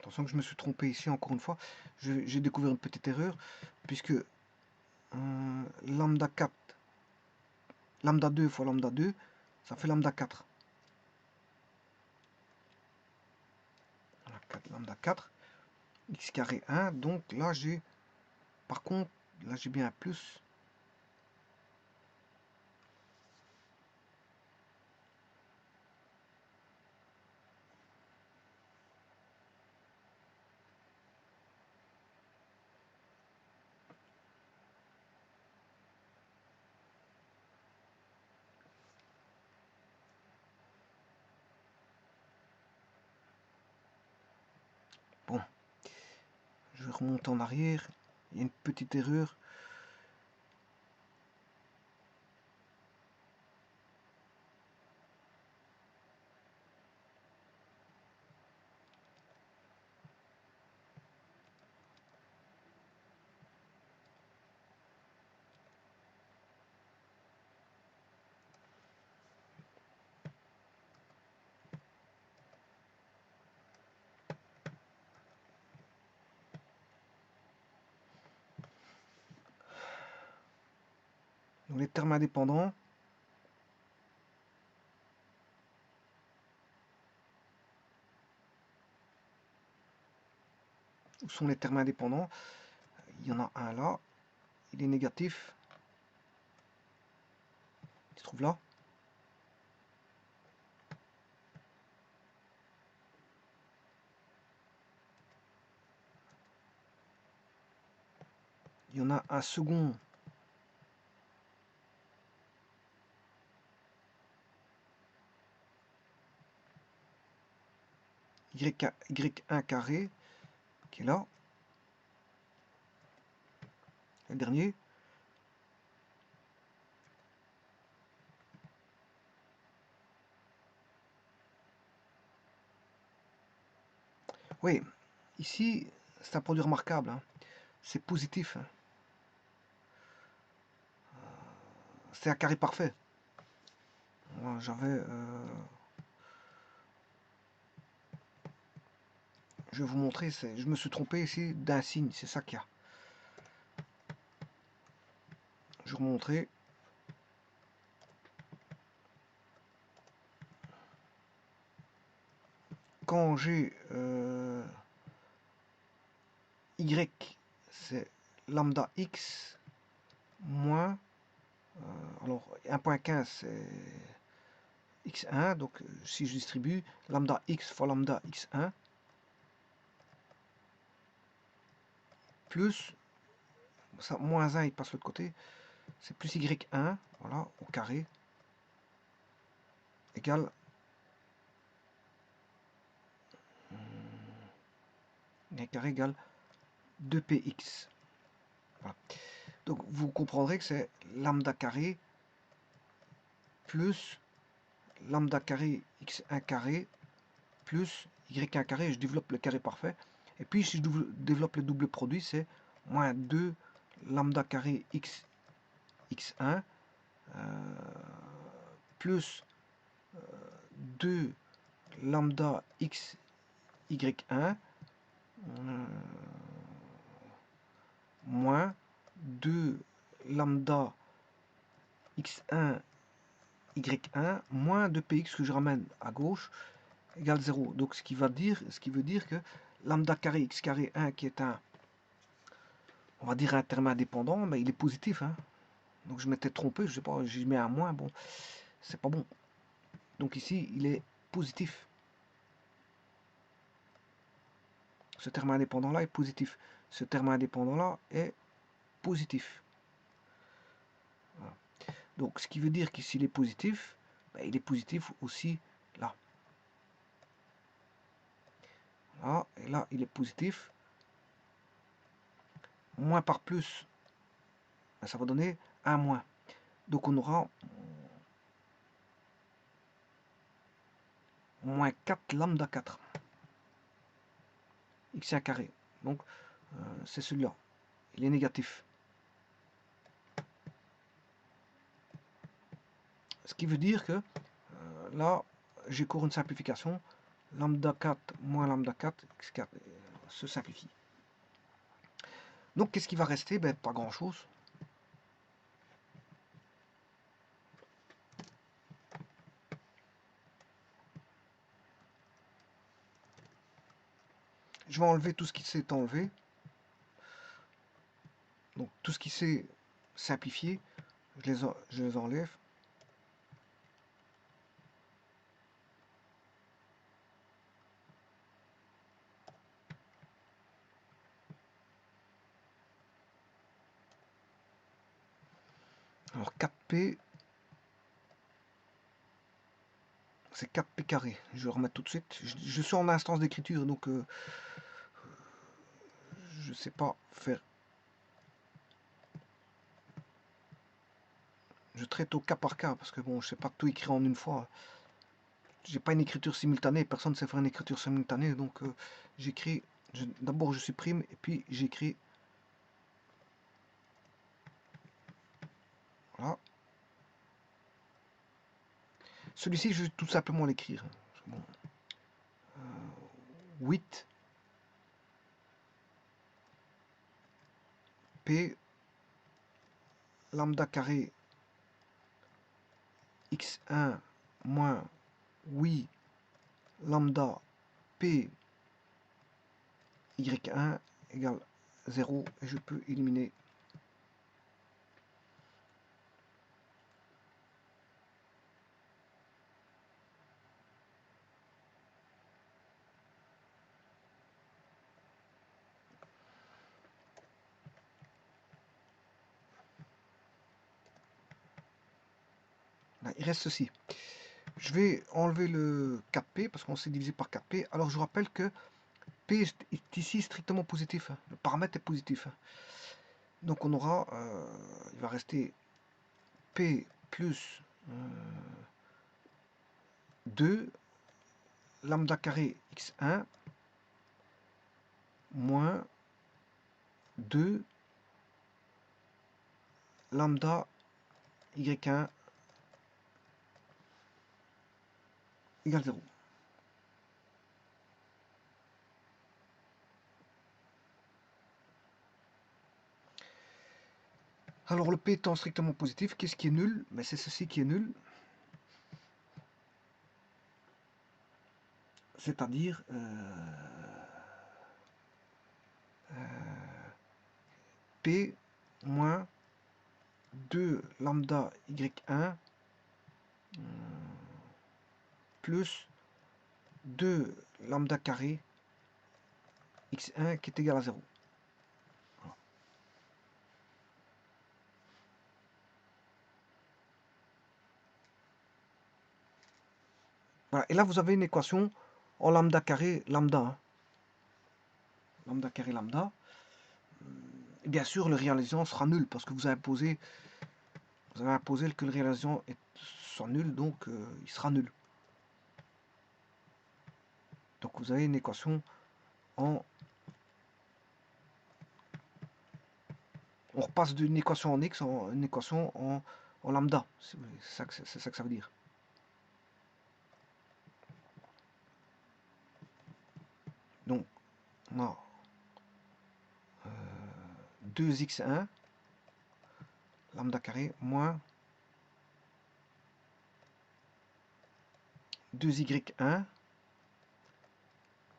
attention que je me suis trompé ici encore une fois. J'ai découvert une petite erreur, puisque lambda 4, lambda 2 fois lambda 2, ça fait lambda 4. Voilà, 4 lambda 4, x carré 1. Donc là, j'ai, par contre, là j'ai bien un plus. Bon, je vais remonter en arrière. Il y a une petite erreur. Donc les termes indépendants. Où sont les termes indépendants? Il y en a un là. Il est négatif. Il se trouve là. Il y en a un second. Y1 carré qui est là. Le dernier. Oui, ici, c'est un produit remarquable, hein. C'est positif, hein. C'est un carré parfait. Moi, j'avais Je vais vous montrer, je me suis trompé ici d'un signe, c'est ça qu'il y a. Je vais vous montrer. Quand j'ai Y, c'est lambda X moins, alors 1.15 c'est X1, donc si je distribue lambda X fois lambda X1 plus, ça, moins 1 il passe de l'autre côté, c'est plus Y1, voilà, au carré, égale Y carré égale 2px. Voilà. Donc vous comprendrez que c'est lambda carré plus lambda carré x1 carré plus y1 carré, je développe le carré parfait. Et puis si je développe le double produit, c'est moins 2 lambda carré x1 plus 2 lambda x y1 moins 2 lambda x1 y1 moins 2px que je ramène à gauche égale 0. Donc ce qui veut dire que lambda carré x carré 1 qui est un, on va dire un terme indépendant, mais il est positif. Hein. Donc je m'étais trompé, je sais pas, j'y mets un moins, bon, c'est pas bon. Donc ici, il est positif. Ce terme indépendant-là est positif. Ce terme indépendant-là est positif. Voilà. Donc ce qui veut dire qu'ici il est positif, ben, il est positif aussi là. Là, et là, il est positif. Moins par plus, ben, ça va donner un moins. Donc on aura moins 4 lambda 4 x1 carré. Donc c'est celui-là. Il est négatif. Ce qui veut dire que là, j'ai cours une simplification. Lambda 4 moins lambda 4, x4 se simplifie. Donc qu'est-ce qui va rester? Ben, pas grand-chose. Je vais enlever tout ce qui s'est enlevé. Donc tout ce qui s'est simplifié, je les enlève. Alors 4p, c'est 4p carré. Je vais remettre tout de suite. Je suis en instance d'écriture, donc je ne sais pas faire. Je traite au cas par cas, parce que bon, je ne sais pas tout écrire en une fois. J'ai pas une écriture simultanée, personne ne sait faire une écriture simultanée, donc j'écris, d'abord je supprime, et puis j'écris. Voilà. Celui-ci, je vais tout simplement l'écrire. Bon. 8 P lambda carré x1 moins 8 lambda p y1 égale 0 et je peux éliminer. Là, il reste ceci. Je vais enlever le 4p parce qu'on s'est divisé par 4p. Alors je vous rappelle que p est ici strictement positif. Le paramètre est positif. Donc on aura, il va rester p plus 2 lambda carré x1 moins 2 lambda y1 égale 0. Alors le P étant strictement positif, qu'est-ce qui est nul? Mais c'est ceci qui est nul. C'est-à-dire P moins 2 lambda y1 plus 2 lambda carré x1 qui est égal à 0. Voilà. Et là, vous avez une équation en lambda carré lambda. Hein. Lambda carré lambda. Et bien sûr, le réalisant sera nul parce que vous avez imposé que le réalisant soit nul, donc il sera nul. Donc vous avez une équation en... On repasse d'une équation en x en une équation en lambda. C'est ça que ça veut dire. Donc on a 2x1 lambda carré moins 2y1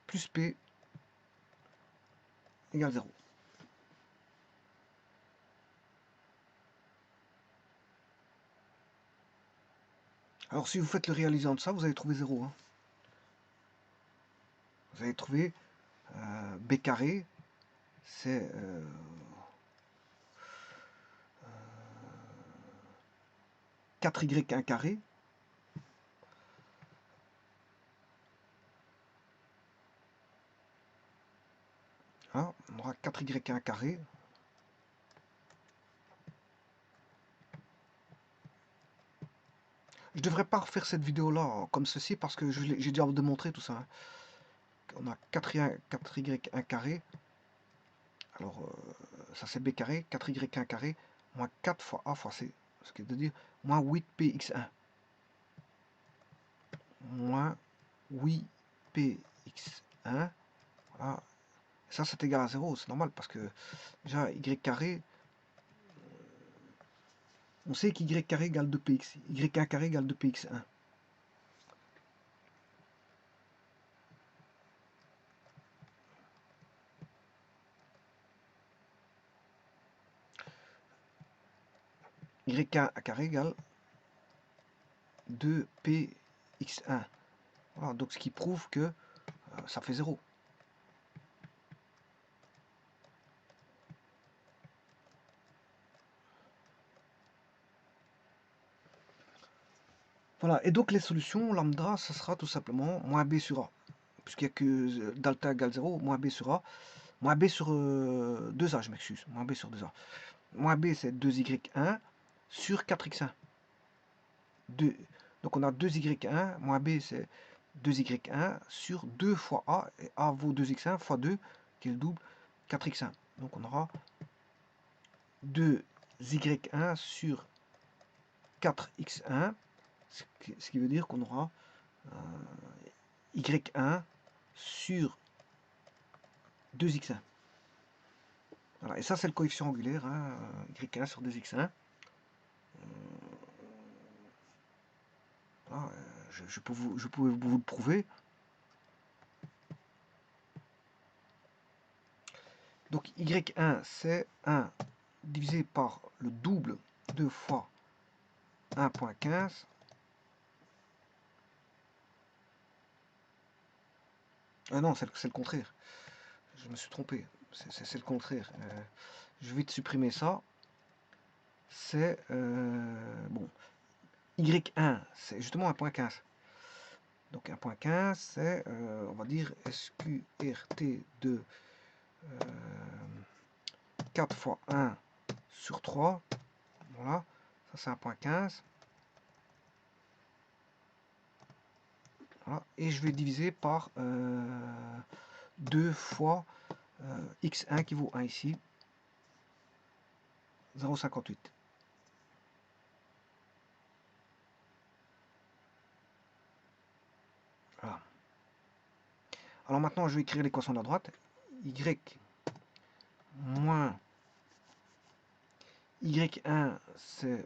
plus p égale 0. Alors si vous faites le réalisant de ça, vous allez trouver 0. Hein. Vous allez trouver b carré, c'est 4y1 carré. Hein, on aura 4y1 carré. Je devrais pas refaire cette vidéo là comme ceci parce que j'ai déjà démontré tout ça. Hein. On a 4y1 carré. Alors ça c'est b carré, 4y1 carré, moins 4 fois a fois c. Ce qui veut dire moins 8px1. Moins 8px1. Voilà. Ça c'est égal à 0, c'est normal parce que déjà y carré, on sait qu'y carré égale 2px, y1 carré égale 2px1. y1 carré égale 2px1. Voilà, donc ce qui prouve que ça fait 0. Voilà, et donc les solutions lambda, ça sera tout simplement moins b sur a. Puisqu'il n'y a que delta égale 0, moins b sur a. Moins b sur 2a, je m'excuse. Moins b sur 2a. Moins b, c'est 2y1 sur 4x1. Donc on a 2y1, moins b, c'est 2y1 sur 2 fois a. Et a vaut 2x1 fois 2, qui est le double, 4x1. Donc on aura 2y1 sur 4x1. Ce qui veut dire qu'on aura y1 sur 2x1. Voilà, et ça c'est le coefficient angulaire, hein, y1 sur 2x1. Voilà, je pouvais vous le prouver. Donc y1 c'est 1 divisé par le double 2 fois 1.15. Ah non, c'est le contraire. Je me suis trompé. C'est le contraire. Je vais te supprimer ça. C'est bon. Y1, c'est justement 1.15. Donc 1.15, c'est, on va dire, SQRT de 4 fois 1 sur 3. Voilà, ça c'est 1.15. Voilà, et je vais diviser par 2 fois x1 qui vaut 1 ici, 0,58. Voilà. Alors maintenant, je vais écrire l'équation de la droite. Y moins Y1, c'est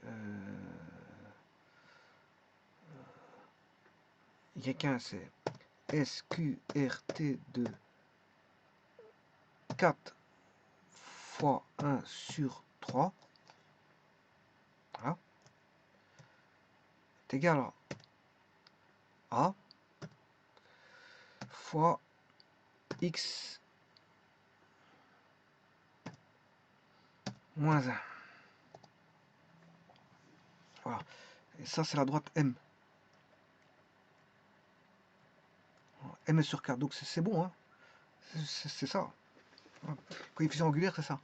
Y1, c'est SQRT de 4 fois 1 sur 3. Voilà. C'est égal à A fois X moins 1. Voilà. Et ça, c'est la droite M. M sur 4. Donc, c'est bon. Hein. C'est ça. Voilà. Coefficient angulaire, c'est ça.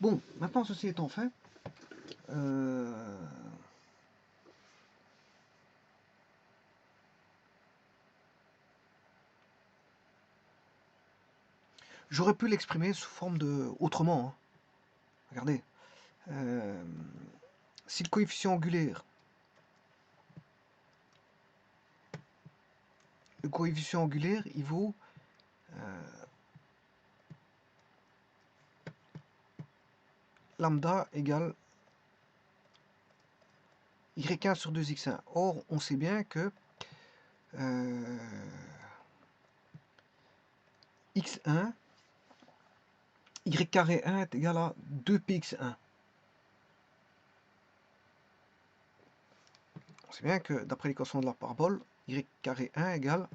Bon, maintenant, ceci étant fait, j'aurais pu l'exprimer sous forme de autrement. Hein. Regardez. Si le coefficient angulaire, il vaut lambda égale y1 sur 2x1. Or, on sait bien que x1, y carré 1 est égal à 2px1. On sait bien que d'après l'équation de la parabole, y carré 1 égale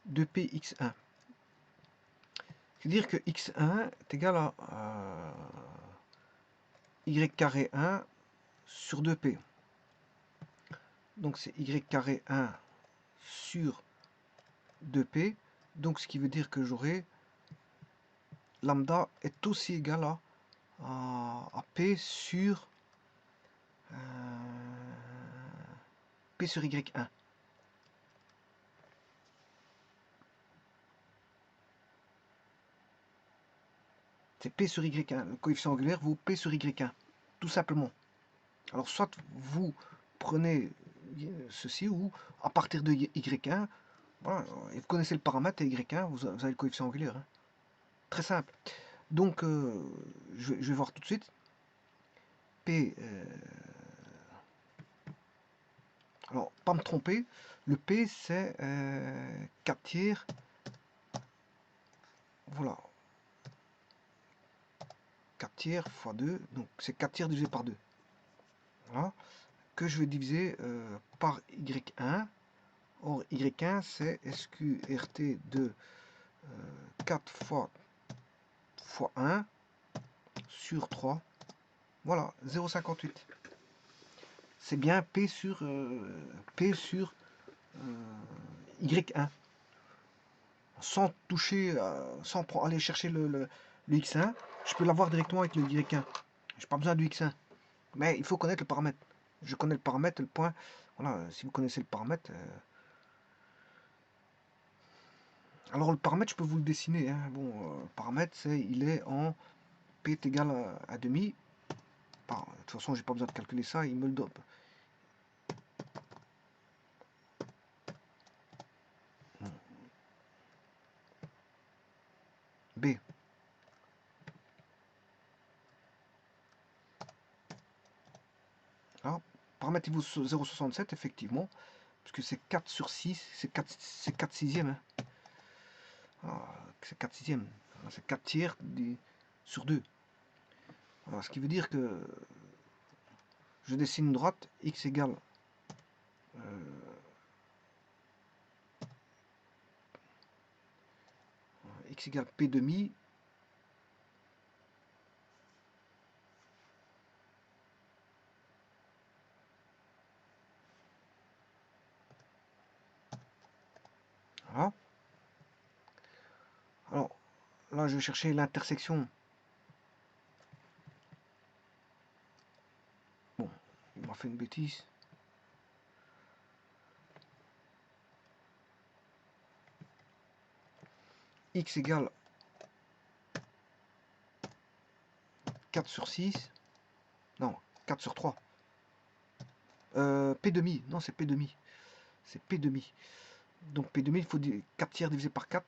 2px1. C'est-à-dire que x1 est égal à y carré 1 sur 2p. Donc c'est y carré 1 sur 2p. Donc ce qui veut dire que j'aurai lambda est aussi égal à p sur p sur y1. C'est p sur y1. Le coefficient angulaire vaut p sur y1. Tout simplement. Alors soit vous prenez ceci ou à partir de y1, voilà, et vous connaissez le paramètre et y1, vous avez le coefficient angulaire. Hein. Très simple. Donc je vais voir tout de suite. P. Alors, pas me tromper, le P c'est 4 tiers. Voilà. 4 tiers fois 2, donc c'est 4 tiers divisé par 2. Voilà. Que je vais diviser par y1. Or, y1 c'est SQRT de 4 fois 1 sur 3. Voilà, 0,58. C'est bien P sur y1. Sans toucher, sans aller chercher le x1, je peux l'avoir directement avec le y1. J'ai pas besoin du x1. Mais il faut connaître le paramètre. Je connais le paramètre, le point. Voilà, si vous connaissez le paramètre. Alors le paramètre, je peux vous le dessiner. Hein. Bon, le paramètre, il est en p est égal à demi. De toute façon, j'ai pas besoin de calculer ça, il me le donne. B. Alors, paramètre il vaut 0,67, effectivement. Puisque c'est 4 sur 6, c'est 4 sixièmes. Hein. C'est 4 sixièmes. C'est 4 tiers sur 2. Alors, ce qui veut dire que je dessine une droite, x égale p demi. Voilà. Alors, là, je vais chercher l'intersection. Bon, il m'a fait une bêtise. X égale 4 sur 6. Non, 4 sur 3. P demi. Non, c'est P demi. C'est P demi. Donc P demi, il faut 4 tiers divisé par 4.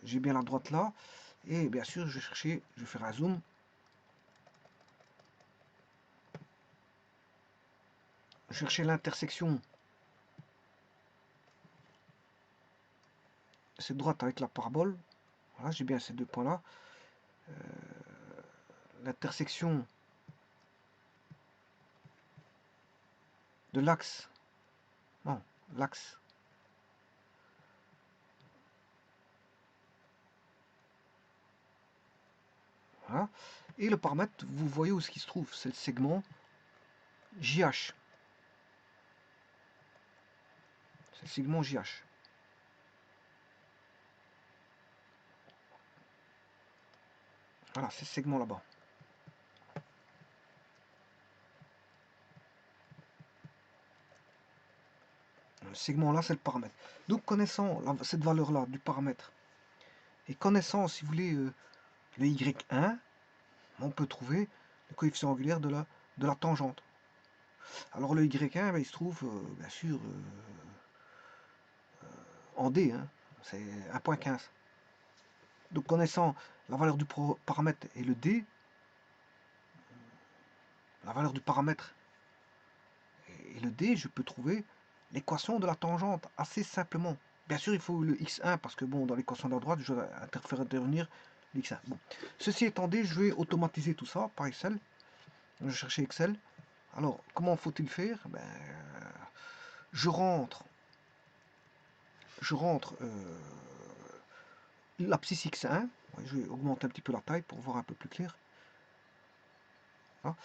j'ai bien la droite là. Et bien sûr, je vais chercher, je vais faire un zoom. Je vais chercher l'intersection. Cette droite avec la parabole. Voilà, j'ai bien ces deux points-là. L'intersection de l'axe. Non, l'axe. Voilà. Et le paramètre, vous voyez où ce qui se trouve. C'est le segment JH. C'est le segment JH. Voilà, c'est ce segment là-bas. Le segment là, c'est le paramètre. Donc, connaissant cette valeur-là du paramètre, et connaissant, si vous voulez, le Y1, on peut trouver le coefficient angulaire de la tangente. Alors, le Y1, ben, il se trouve, bien sûr, en D, hein, c'est 1,15. Donc, connaissant la valeur du paramètre et le D, la valeur du paramètre et le D, je peux trouver l'équation de la tangente assez simplement. Bien sûr, il faut le x1 parce que bon, dans l'équation de la droite, je dois faire intervenir le x1. Bon. Ceci étant dit, je vais automatiser tout ça par Excel. Je vais chercher Excel. Alors, comment faut-il faire? Ben, je rentre l'abscisse x1. Je vais augmenter un petit peu la taille pour voir un peu plus clair. Voilà.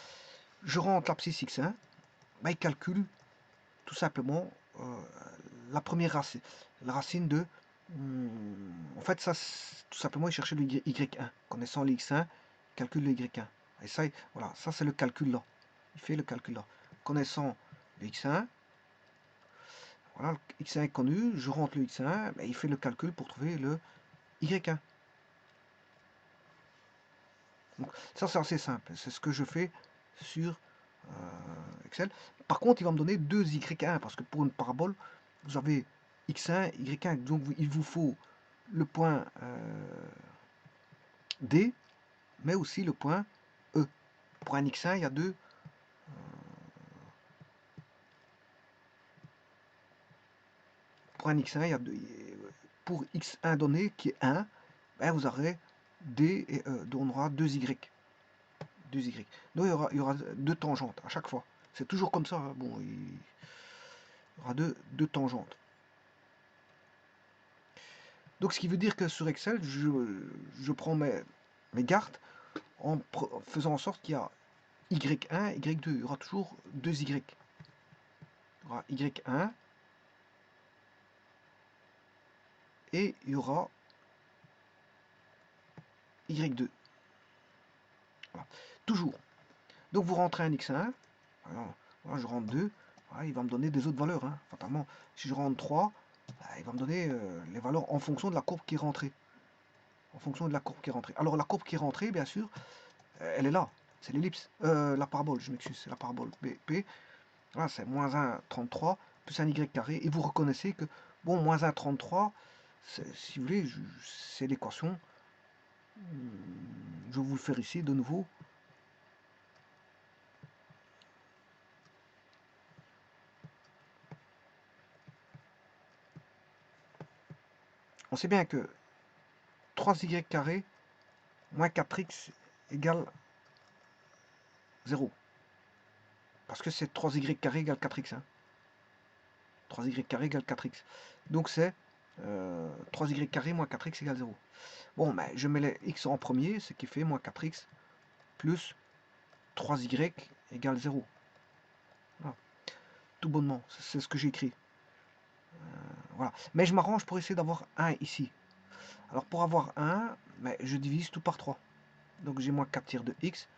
Je rentre l'abscisse x1. Ben, il calcule tout simplement la première racine, la racine de... en fait, ça, tout simplement, il cherchait le y1. Connaissant le x1, il calcule le y1. Et ça, voilà, ça c'est le calcul là. Il fait le calcul là. Connaissant le x1, voilà, le x1 est connu, je rentre le x1, mais il fait le calcul pour trouver le y1. Donc, ça c'est assez simple. C'est ce que je fais sur Excel. Par contre, il va me donner 2 y1 parce que pour une parabole, vous avez x1, y1. Donc, il vous faut le point D, mais aussi le point E. Pour un x1, il y a deux. Pour un x1, il y a deux. Pour x1 donné, qui est 1, ben vous aurez D et E. Donc, on aura 2y. 2y. Donc, il y aura deux tangentes à chaque fois. C'est toujours comme ça. Hein. Bon, il y aura deux tangentes. Donc, ce qui veut dire que sur Excel, je prends mes gardes en faisant en sorte qu'il y a Y1, Y2. Il y aura toujours 2 Y. Il y aura Y1 et il y aura Y2. Voilà. Toujours. Donc vous rentrez un X1. Voilà, je rentre 2. Voilà, il va me donner des autres valeurs. Hein. Fatalement, si je rentre 3, il va me donner les valeurs en fonction de la courbe qui est rentrée. En fonction de la courbe qui est rentrée. Alors la courbe qui est rentrée, bien sûr, elle est là. C'est l'ellipse. La parabole, je m'excuse. C'est la parabole BP. Voilà, c'est moins 1,33 plus un y carré. Et vous reconnaissez que, bon, moins 1,33, si vous voulez, c'est l'équation. Je vais vous le faire ici de nouveau. On sait bien que 3y carré moins 4x égale 0. Parce que c'est 3y carré égale 4x. Hein. 3y carré égale 4x. Donc c'est 3y carré moins 4x égale 0. Bon, ben, je mets les x en premier, ce qui fait moins 4x plus 3y égale 0. Voilà. Tout bonnement, c'est ce que j'ai écrit. Voilà. Mais je m'arrange pour essayer d'avoir 1 ici. Alors pour avoir 1, ben, je divise tout par 3. Donc j'ai moins 4 tiers de x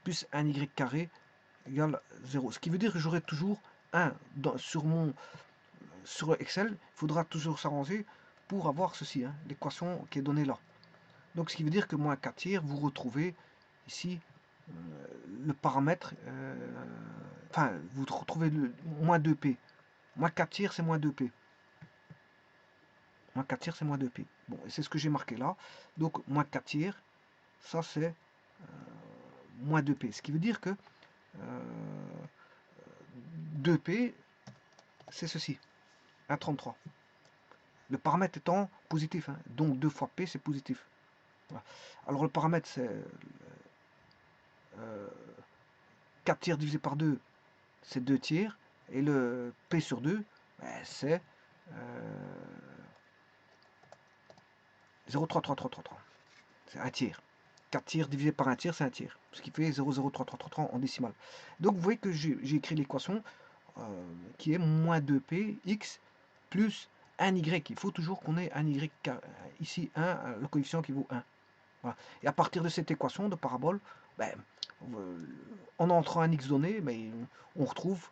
plus 1 y carré égale 0. Ce qui veut dire que j'aurai toujours 1 sur Excel. Il faudra toujours s'arranger pour avoir ceci, hein, l'équation qui est donnée là. Donc ce qui veut dire que moins 4 tiers, vous retrouvez ici le paramètre, enfin vous retrouvez le moins 2p. Moins 4 tiers, c'est moins 2p. Moins 4 tiers, c'est moins 2p. Bon, et c'est ce que j'ai marqué là. Donc, moins 4 tiers, ça c'est moins 2p. Ce qui veut dire que 2p, c'est ceci, 1,33. Le paramètre étant positif, hein, donc 2 fois p, c'est positif. Voilà. Alors le paramètre, c'est 4 tiers divisé par 2, c'est 2 tiers. Et le p sur 2, ben, c'est 0,33333. C'est un tiers. 4 tiers divisé par un tiers, c'est un tiers. Ce qui fait 0,03333 en décimale. Donc vous voyez que j'ai écrit l'équation qui est moins 2p x plus 1y. Il faut toujours qu'on ait un y ici, 1, le coefficient qui vaut 1. Voilà. Et à partir de cette équation de parabole, ben, en entrant un x donné, ben, on retrouve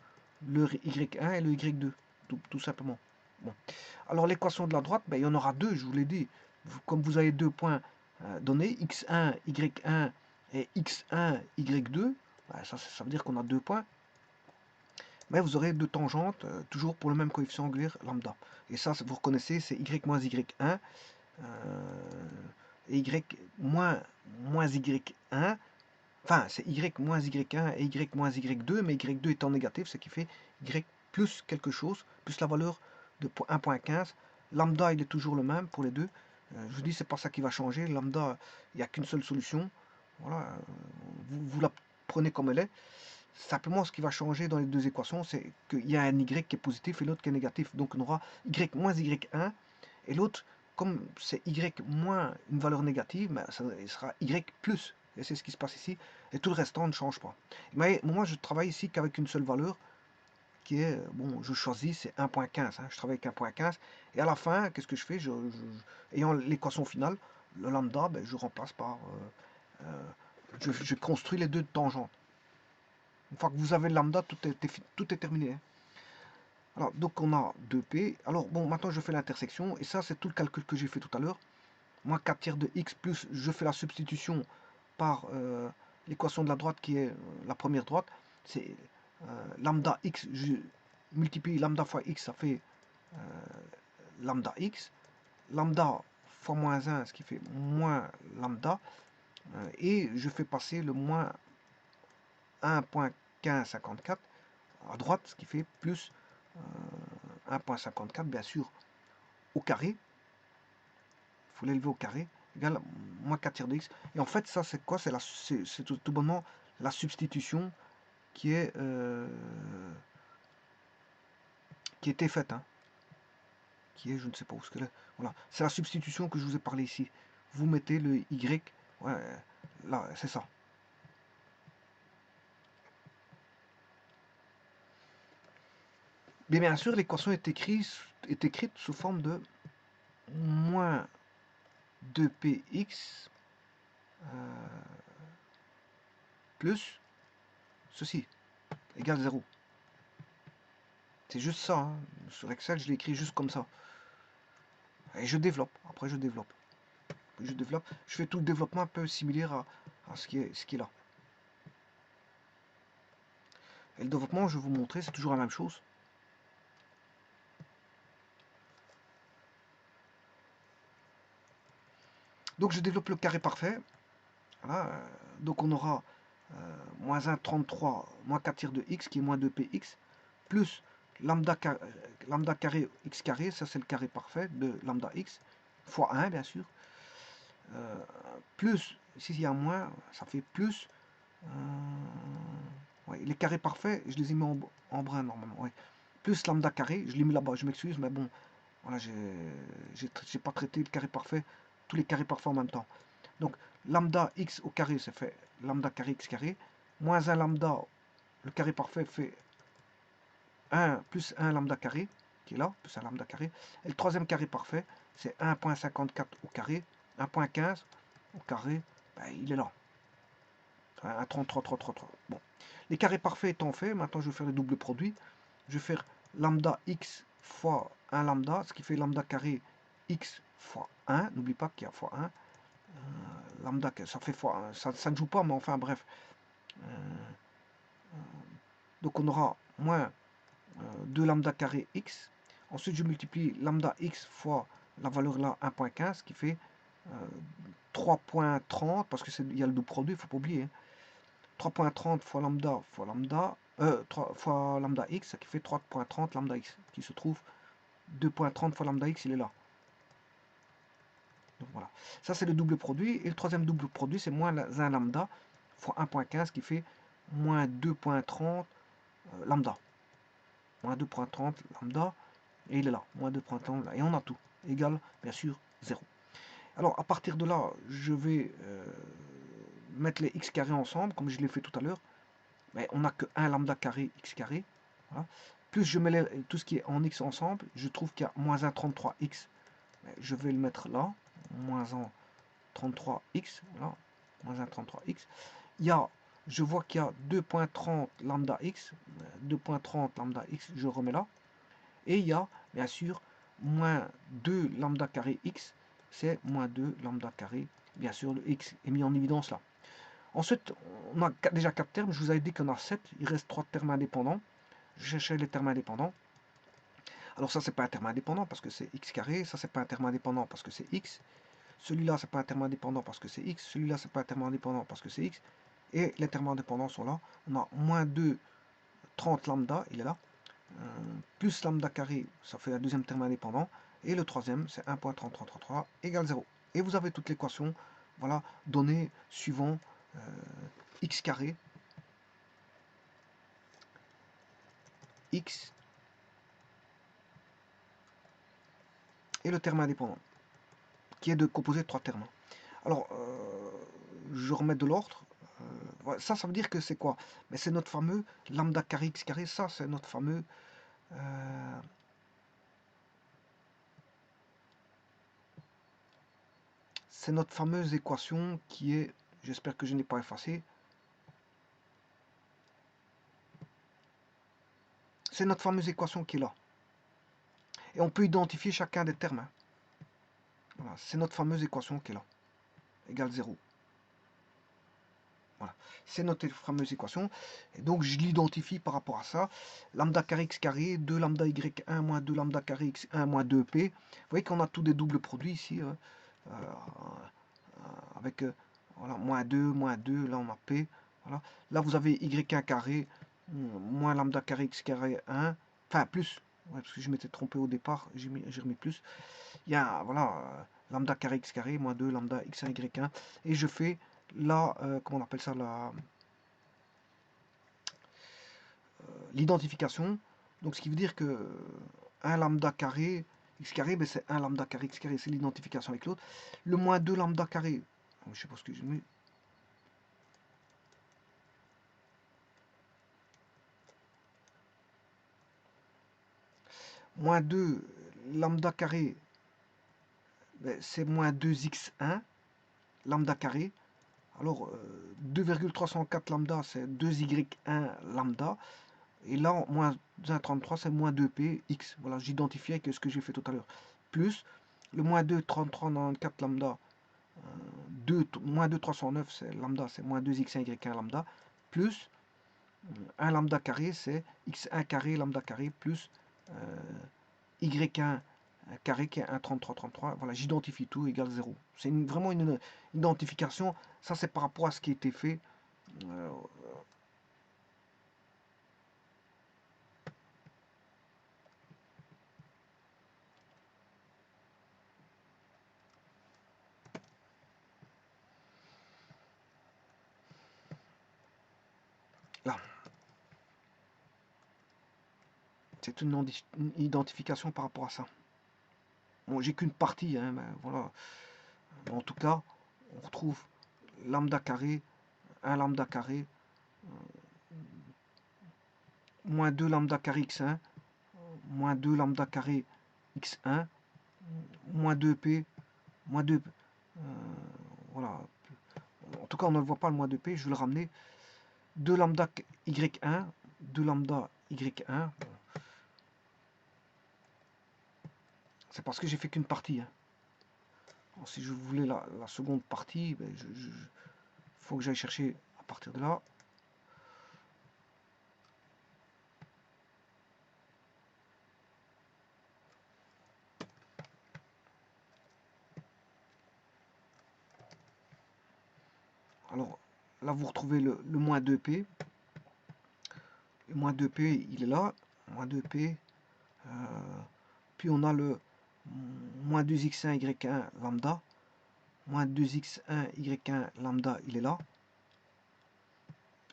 le y1 et le y2, tout simplement. Bon. Alors l'équation de la droite, ben, il y en aura deux, je vous l'ai dit. Comme vous avez 2 points donnés, x1, y1 et x1, y2, ben, ça veut dire qu'on a 2 points. Mais vous aurez 2 tangentes, toujours pour le même coefficient angulaire lambda. Et ça, vous reconnaissez, c'est y moins y1 et y moins y1. Enfin, c'est y moins y1 et y moins y2, mais y2 étant négatif, ce qui fait y plus quelque chose, plus la valeur de 1,15. Lambda, il est toujours le même pour les deux. Je vous dis, c'est pas ça qui va changer. Lambda, il n'y a qu'une seule solution. Voilà, vous la prenez comme elle est. Simplement, ce qui va changer dans les deux équations, c'est qu'il y a un y qui est positif et l'autre qui est négatif. Donc, on aura y moins y1 et l'autre, comme c'est y moins une valeur négative, ben, ça sera y plus. Et c'est ce qui se passe ici. Et tout le restant ne change pas. Mais moi, je travaille ici qu'avec une seule valeur qui est, bon, je choisis, c'est 1,15. Hein, je travaille avec 1,15. Et à la fin, qu'est-ce que je fais ayant l'équation finale, le lambda, ben, je remplace par... je construis les deux tangentes. Une fois que vous avez le lambda, tout est terminé. Hein. Alors, donc on a 2p. Alors, bon, maintenant je fais l'intersection. Et ça, c'est tout le calcul que j'ai fait tout à l'heure. Moins 4 tiers de x plus, je fais la substitution par l'équation de la droite qui est la première droite. C'est lambda x, je multiplie lambda fois x, ça fait lambda x. Lambda fois moins 1, ce qui fait moins lambda. Et je fais passer le moins 1,1554 à droite, ce qui fait plus 1,54, bien sûr, au carré. Il faut l'élever au carré, égale moins 4 tiers de x. Et en fait, ça, c'est quoi? C'est tout bonnement la substitution qui était faite. Hein. Qui est, je ne sais pas où ce qu'elle est. Voilà. C'est la substitution que je vous ai parlé ici. Vous mettez le y, ouais, là, c'est ça. Mais bien sûr, l'équation est écrite sous forme de moins 2px plus ceci, égale 0. C'est juste ça. Hein. Sur Excel, je l'ai écrit juste comme ça. Et je développe. Après, je développe. Je fais tout le développement un peu similaire à ce qui est là. Et le développement, je vais vous montrer, c'est toujours la même chose. Donc, je développe le carré parfait. Voilà. Donc, on aura moins 1,33, moins 4 tiers de x, qui est moins 2px, plus lambda carré x carré, ça c'est le carré parfait de lambda x, fois 1, bien sûr. Plus, ici il y a un moins, ça fait plus. Ouais, les carrés parfaits, je les ai mis en brun normalement. Ouais. Plus lambda carré, je l'ai mis là-bas, je m'excuse, mais bon, voilà, j'ai pas traité le carré parfait, tous les carrés parfaits en même temps. Donc lambda x au carré, ça fait lambda carré x carré, moins 1 lambda, le carré parfait fait 1 plus 1 lambda carré, qui est là, plus 1 lambda carré. Et le troisième carré parfait, c'est 1,54 au carré, 1,15 au carré, ben, il est là. 1,3333. Bon. Les carrés parfaits étant faits, maintenant je vais faire le double produit. Je vais faire lambda x fois 1 lambda, ce qui fait lambda carré x fois 1. N'oublie pas qu'il y a fois 1. Lambda, ça fait fois 1. Ça ne joue pas, mais enfin bref. Donc on aura moins 2 lambda carré x. Ensuite je multiplie lambda x fois la valeur là 1.15 qui fait 3.30 parce que il y a le double produit, il ne faut pas oublier. Hein. 3.30 fois lambda 3 fois lambda x, qui fait 3.30 lambda x, qui se trouve 2.30 fois lambda x, il est là. Donc voilà. Ça, c'est le double produit. Et le troisième double produit, c'est moins 1 lambda fois 1.15 qui fait moins 2.30 lambda. Moins 2.30 lambda. Et il est là. Moins 2.30 lambda. Et on a tout. Égal, bien sûr, 0. Alors, à partir de là, je vais mettre les x carrés ensemble, comme je l'ai fait tout à l'heure. Mais on n'a que 1 lambda carré x carré. Voilà. Plus je mets tout ce qui est en x ensemble, je trouve qu'il y a moins 1,33x. Je vais le mettre là. Moins 1,33x. Voilà. Moins 1,33x. Je vois qu'il y a 2.30 lambda x. 2.30 lambda x, je remets là. Et il y a, bien sûr, moins 2 lambda carré x. C'est moins 2 lambda carré. Bien sûr, le x est mis en évidence là. Ensuite, on a déjà 4 termes. Je vous avais dit qu'on a 7. Il reste 3 termes indépendants. Je cherchais les termes indépendants. Alors ça, c'est pas un terme indépendant parce que c'est x carré. Ça, c'est pas un terme indépendant parce que c'est x. Celui-là, c'est pas un terme indépendant parce que c'est x. Celui-là, c'est pas un terme indépendant parce que c'est x. Et les termes indépendants sont là. On a moins 2, 30 lambda, il est là. Plus lambda carré, ça fait un deuxième terme indépendant. Et le troisième, c'est 1.3333 égale 0. Et vous avez toute l'équation, voilà, donnée suivant x carré, x et le terme indépendant, qui est de composé de 3 termes. Alors, je remets de l'ordre. Ça veut dire que c'est quoi? Mais c'est notre fameux lambda carré x carré. Ça, c'est notre fameux... c'est notre fameuse équation qui est... J'espère que je n'ai pas effacé. C'est notre fameuse équation qui est là. Et on peut identifier chacun des termes. Hein. Voilà, c'est notre fameuse équation qui est là. Égale 0. Voilà. C'est notre fameuse équation. Et donc, je l'identifie par rapport à ça. Lambda carré x carré, 2 lambda y1 moins 2 lambda carré x1 moins 2p. Vous voyez qu'on a tous des doubles produits ici. Avec voilà, moins 2, là on a p. Voilà. Là, vous avez y1 carré, moins lambda carré x carré 1. Enfin, plus. Ouais, parce que je m'étais trompé au départ. J'ai remis plus. Il y a, voilà, lambda carré x carré, moins 2 lambda x1 y1. Et je fais là, comment on appelle ça, l'identification. Donc ce qui veut dire que 1 lambda carré x carré, ben, c'est 1 lambda carré x carré, c'est l'identification avec l'autre. Le moins 2 lambda carré, je sais pas ce que j'ai mis. Moins 2 lambda carré, ben, c'est moins 2x1 lambda carré. Alors 2,304 lambda, c'est 2y1 lambda. Et là, moins 1,33, c'est moins 2p x. Voilà, j'identifie avec ce que j'ai fait tout à l'heure. Plus le moins 2,3394 lambda, moins 2,309, c'est lambda, c'est moins 2x1 y1 lambda. Plus 1 lambda carré, c'est x1 carré lambda carré plus y1 carré qui est 1,3333. Voilà, j'identifie tout égale 0. C'est vraiment une identification. Ça, c'est par rapport à ce qui a été fait. Là. C'est une identification par rapport à ça. Bon, j'ai qu'une partie, hein, mais voilà. En tout cas, on retrouve lambda carré, 1 lambda carré, moins 2 lambda carré x1, moins 2 lambda carré x1, moins 2p, moins 2, voilà. En tout cas, on ne le voit pas le moins 2p, je vais le ramener. 2 lambda y1, 2 lambda y1. C'est parce que j'ai fait qu'une partie. Hein. Alors, si je voulais la seconde partie, ben faut que j'aille chercher à partir de là. Alors, là, vous retrouvez le moins 2P. Le moins 2P, il est là. Moins 2P. Puis on a le moins 2x1 y1 lambda. Moins 2x1 y1 lambda, il est là.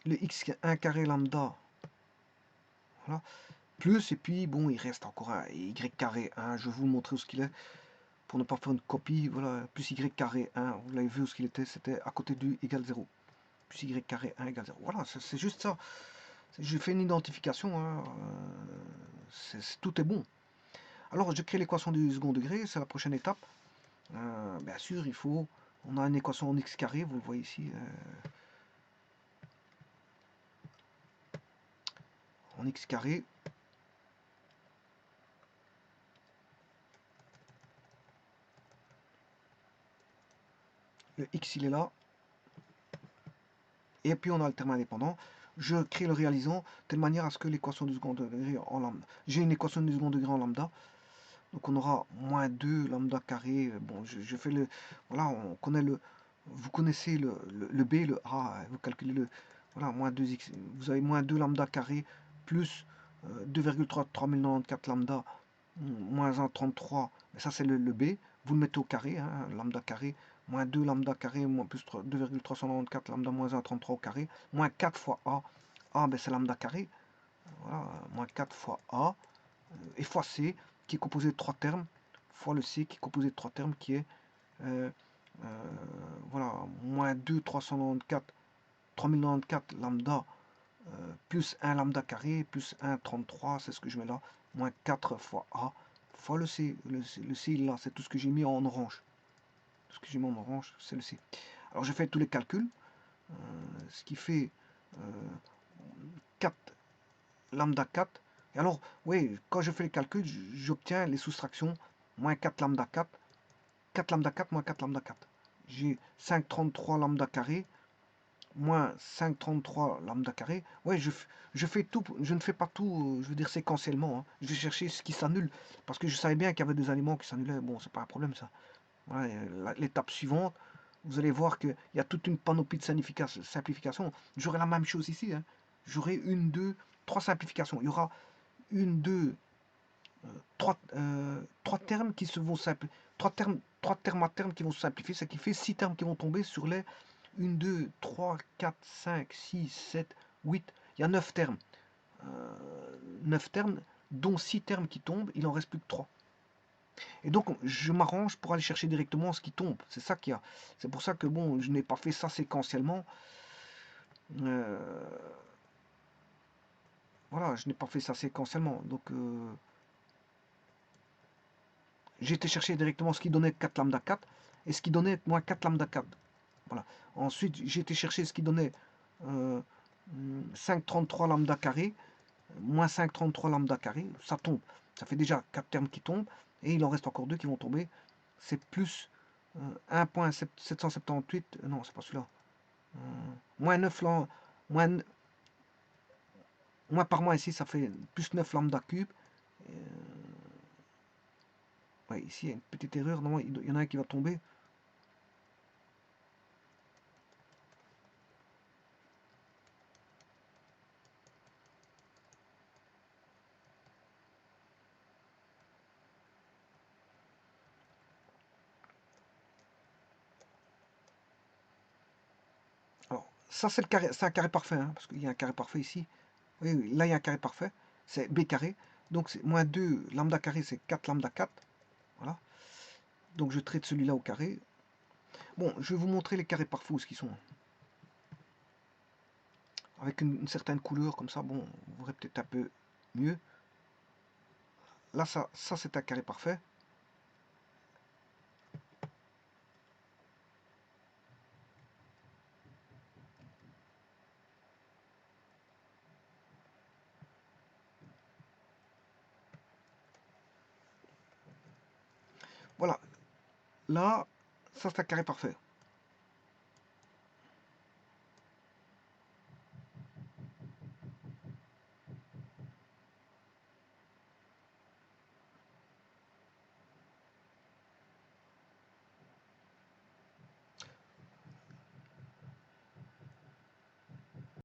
Le x1 carré lambda. Voilà. Plus, et puis, bon, il reste encore un y carré 1. Je vais vous montrer où ce qu'il est. Pour ne pas faire une copie, voilà, plus y carré 1. Vous l'avez vu où ce qu'il était. C'était à côté du égal 0. Plus y carré 1 égale 0. Voilà, c'est juste ça. Je fais une identification. Hein. Tout est bon. Alors, je crée l'équation du second degré. C'est la prochaine étape. Bien sûr, il faut... On a une équation en x carré. Vous le voyez ici. En x carré. Le x, il est là. Et puis, on a le terme indépendant. Je crée le réalisant de telle manière à ce que l'équation du second degré en lambda. J'ai une équation du second degré en lambda. Donc, on aura moins 2 lambda carré. Bon, je fais le... Voilà, on connaît le... Vous connaissez le B, le A. Vous calculez le... Voilà, moins 2x. Vous avez moins 2 lambda carré plus 2,3094 lambda moins 1,33. Mais ça, c'est le B. Vous le mettez au carré, hein, lambda carré. Moins 2 lambda carré, moins plus 2,394 lambda moins 1,33 au carré. Moins 4 fois A. A, ben, c'est lambda carré. Voilà, moins 4 fois A. Et fois C, qui est composé de 3 termes. Fois le C, qui est composé de 3 termes, qui est... voilà, moins 2, 394, 3094 lambda, plus 1 lambda carré, plus 1, 33, c'est ce que je mets là, moins 4 fois A, fois le C. Le C, là, c'est tout ce que j'ai mis en orange. Tout ce que j'ai mis en orange, c'est le C. Alors, je fais tous les calculs, ce qui fait 4 lambda 4. Et alors, oui, quand je fais les calculs, j'obtiens les soustractions, moins 4 lambda 4, 4 lambda 4 moins 4 lambda 4. J'ai 5,33 lambda carré moins 5,33 lambda carré. Ouais, je fais tout, je ne fais pas tout, je veux dire séquentiellement. Hein. Je vais chercher ce qui s'annule parce que je savais bien qu'il y avait des aliments qui s'annulaient. Bon, c'est pas un problème ça. Voilà, l'étape suivante, vous allez voir qu'il y a toute une panoplie de simplification. J'aurai la même chose ici. Hein. J'aurai une, deux, trois simplifications. Il y aura une, deux, trois termes qui se vont simplifier. Trois termes à terme qui vont se simplifier, ce qui fait 6 termes qui vont tomber sur les 1, 2, 3, 4, 5, 6, 7, 8. Il y a 9 termes. 9 termes, dont 6 termes qui tombent, il en reste plus que 3. Et donc, je m'arrange pour aller chercher directement ce qui tombe. C'est ça qu'il y a. C'est pour ça que, bon, je n'ai pas fait ça séquentiellement. Voilà, je n'ai pas fait ça séquentiellement. Donc, j'ai été chercher directement ce qui donnait 4 lambda 4 et ce qui donnait moins 4 lambda 4. Voilà. Ensuite, j'ai été chercher ce qui donnait 5,33 lambda carré, moins 5,33 lambda carré. Ça tombe. Ça fait déjà 4 termes qui tombent et il en reste encore 2 qui vont tomber. C'est plus 1,778. Non, c'est pas celui-là. Moins 9 moins par moins ici, ça fait plus 9 lambda cube. Ouais, ici, il y a une petite erreur. Non, il y en a un qui va tomber. Alors, ça, c'est un carré parfait, hein, parce qu'il y a un carré parfait ici. Oui, oui, là, il y a un carré parfait. C'est B carré. Donc, c'est moins 2 lambda carré, c'est 4 lambda 4. Voilà. Donc, je traite celui-là au carré. Bon, je vais vous montrer les carrés parfaits où ce qu'ils sont. Avec une certaine couleur, comme ça, bon, vous verrez peut-être un peu mieux. Là, ça c'est un carré parfait. Voilà. Là, ça c'est un carré parfait.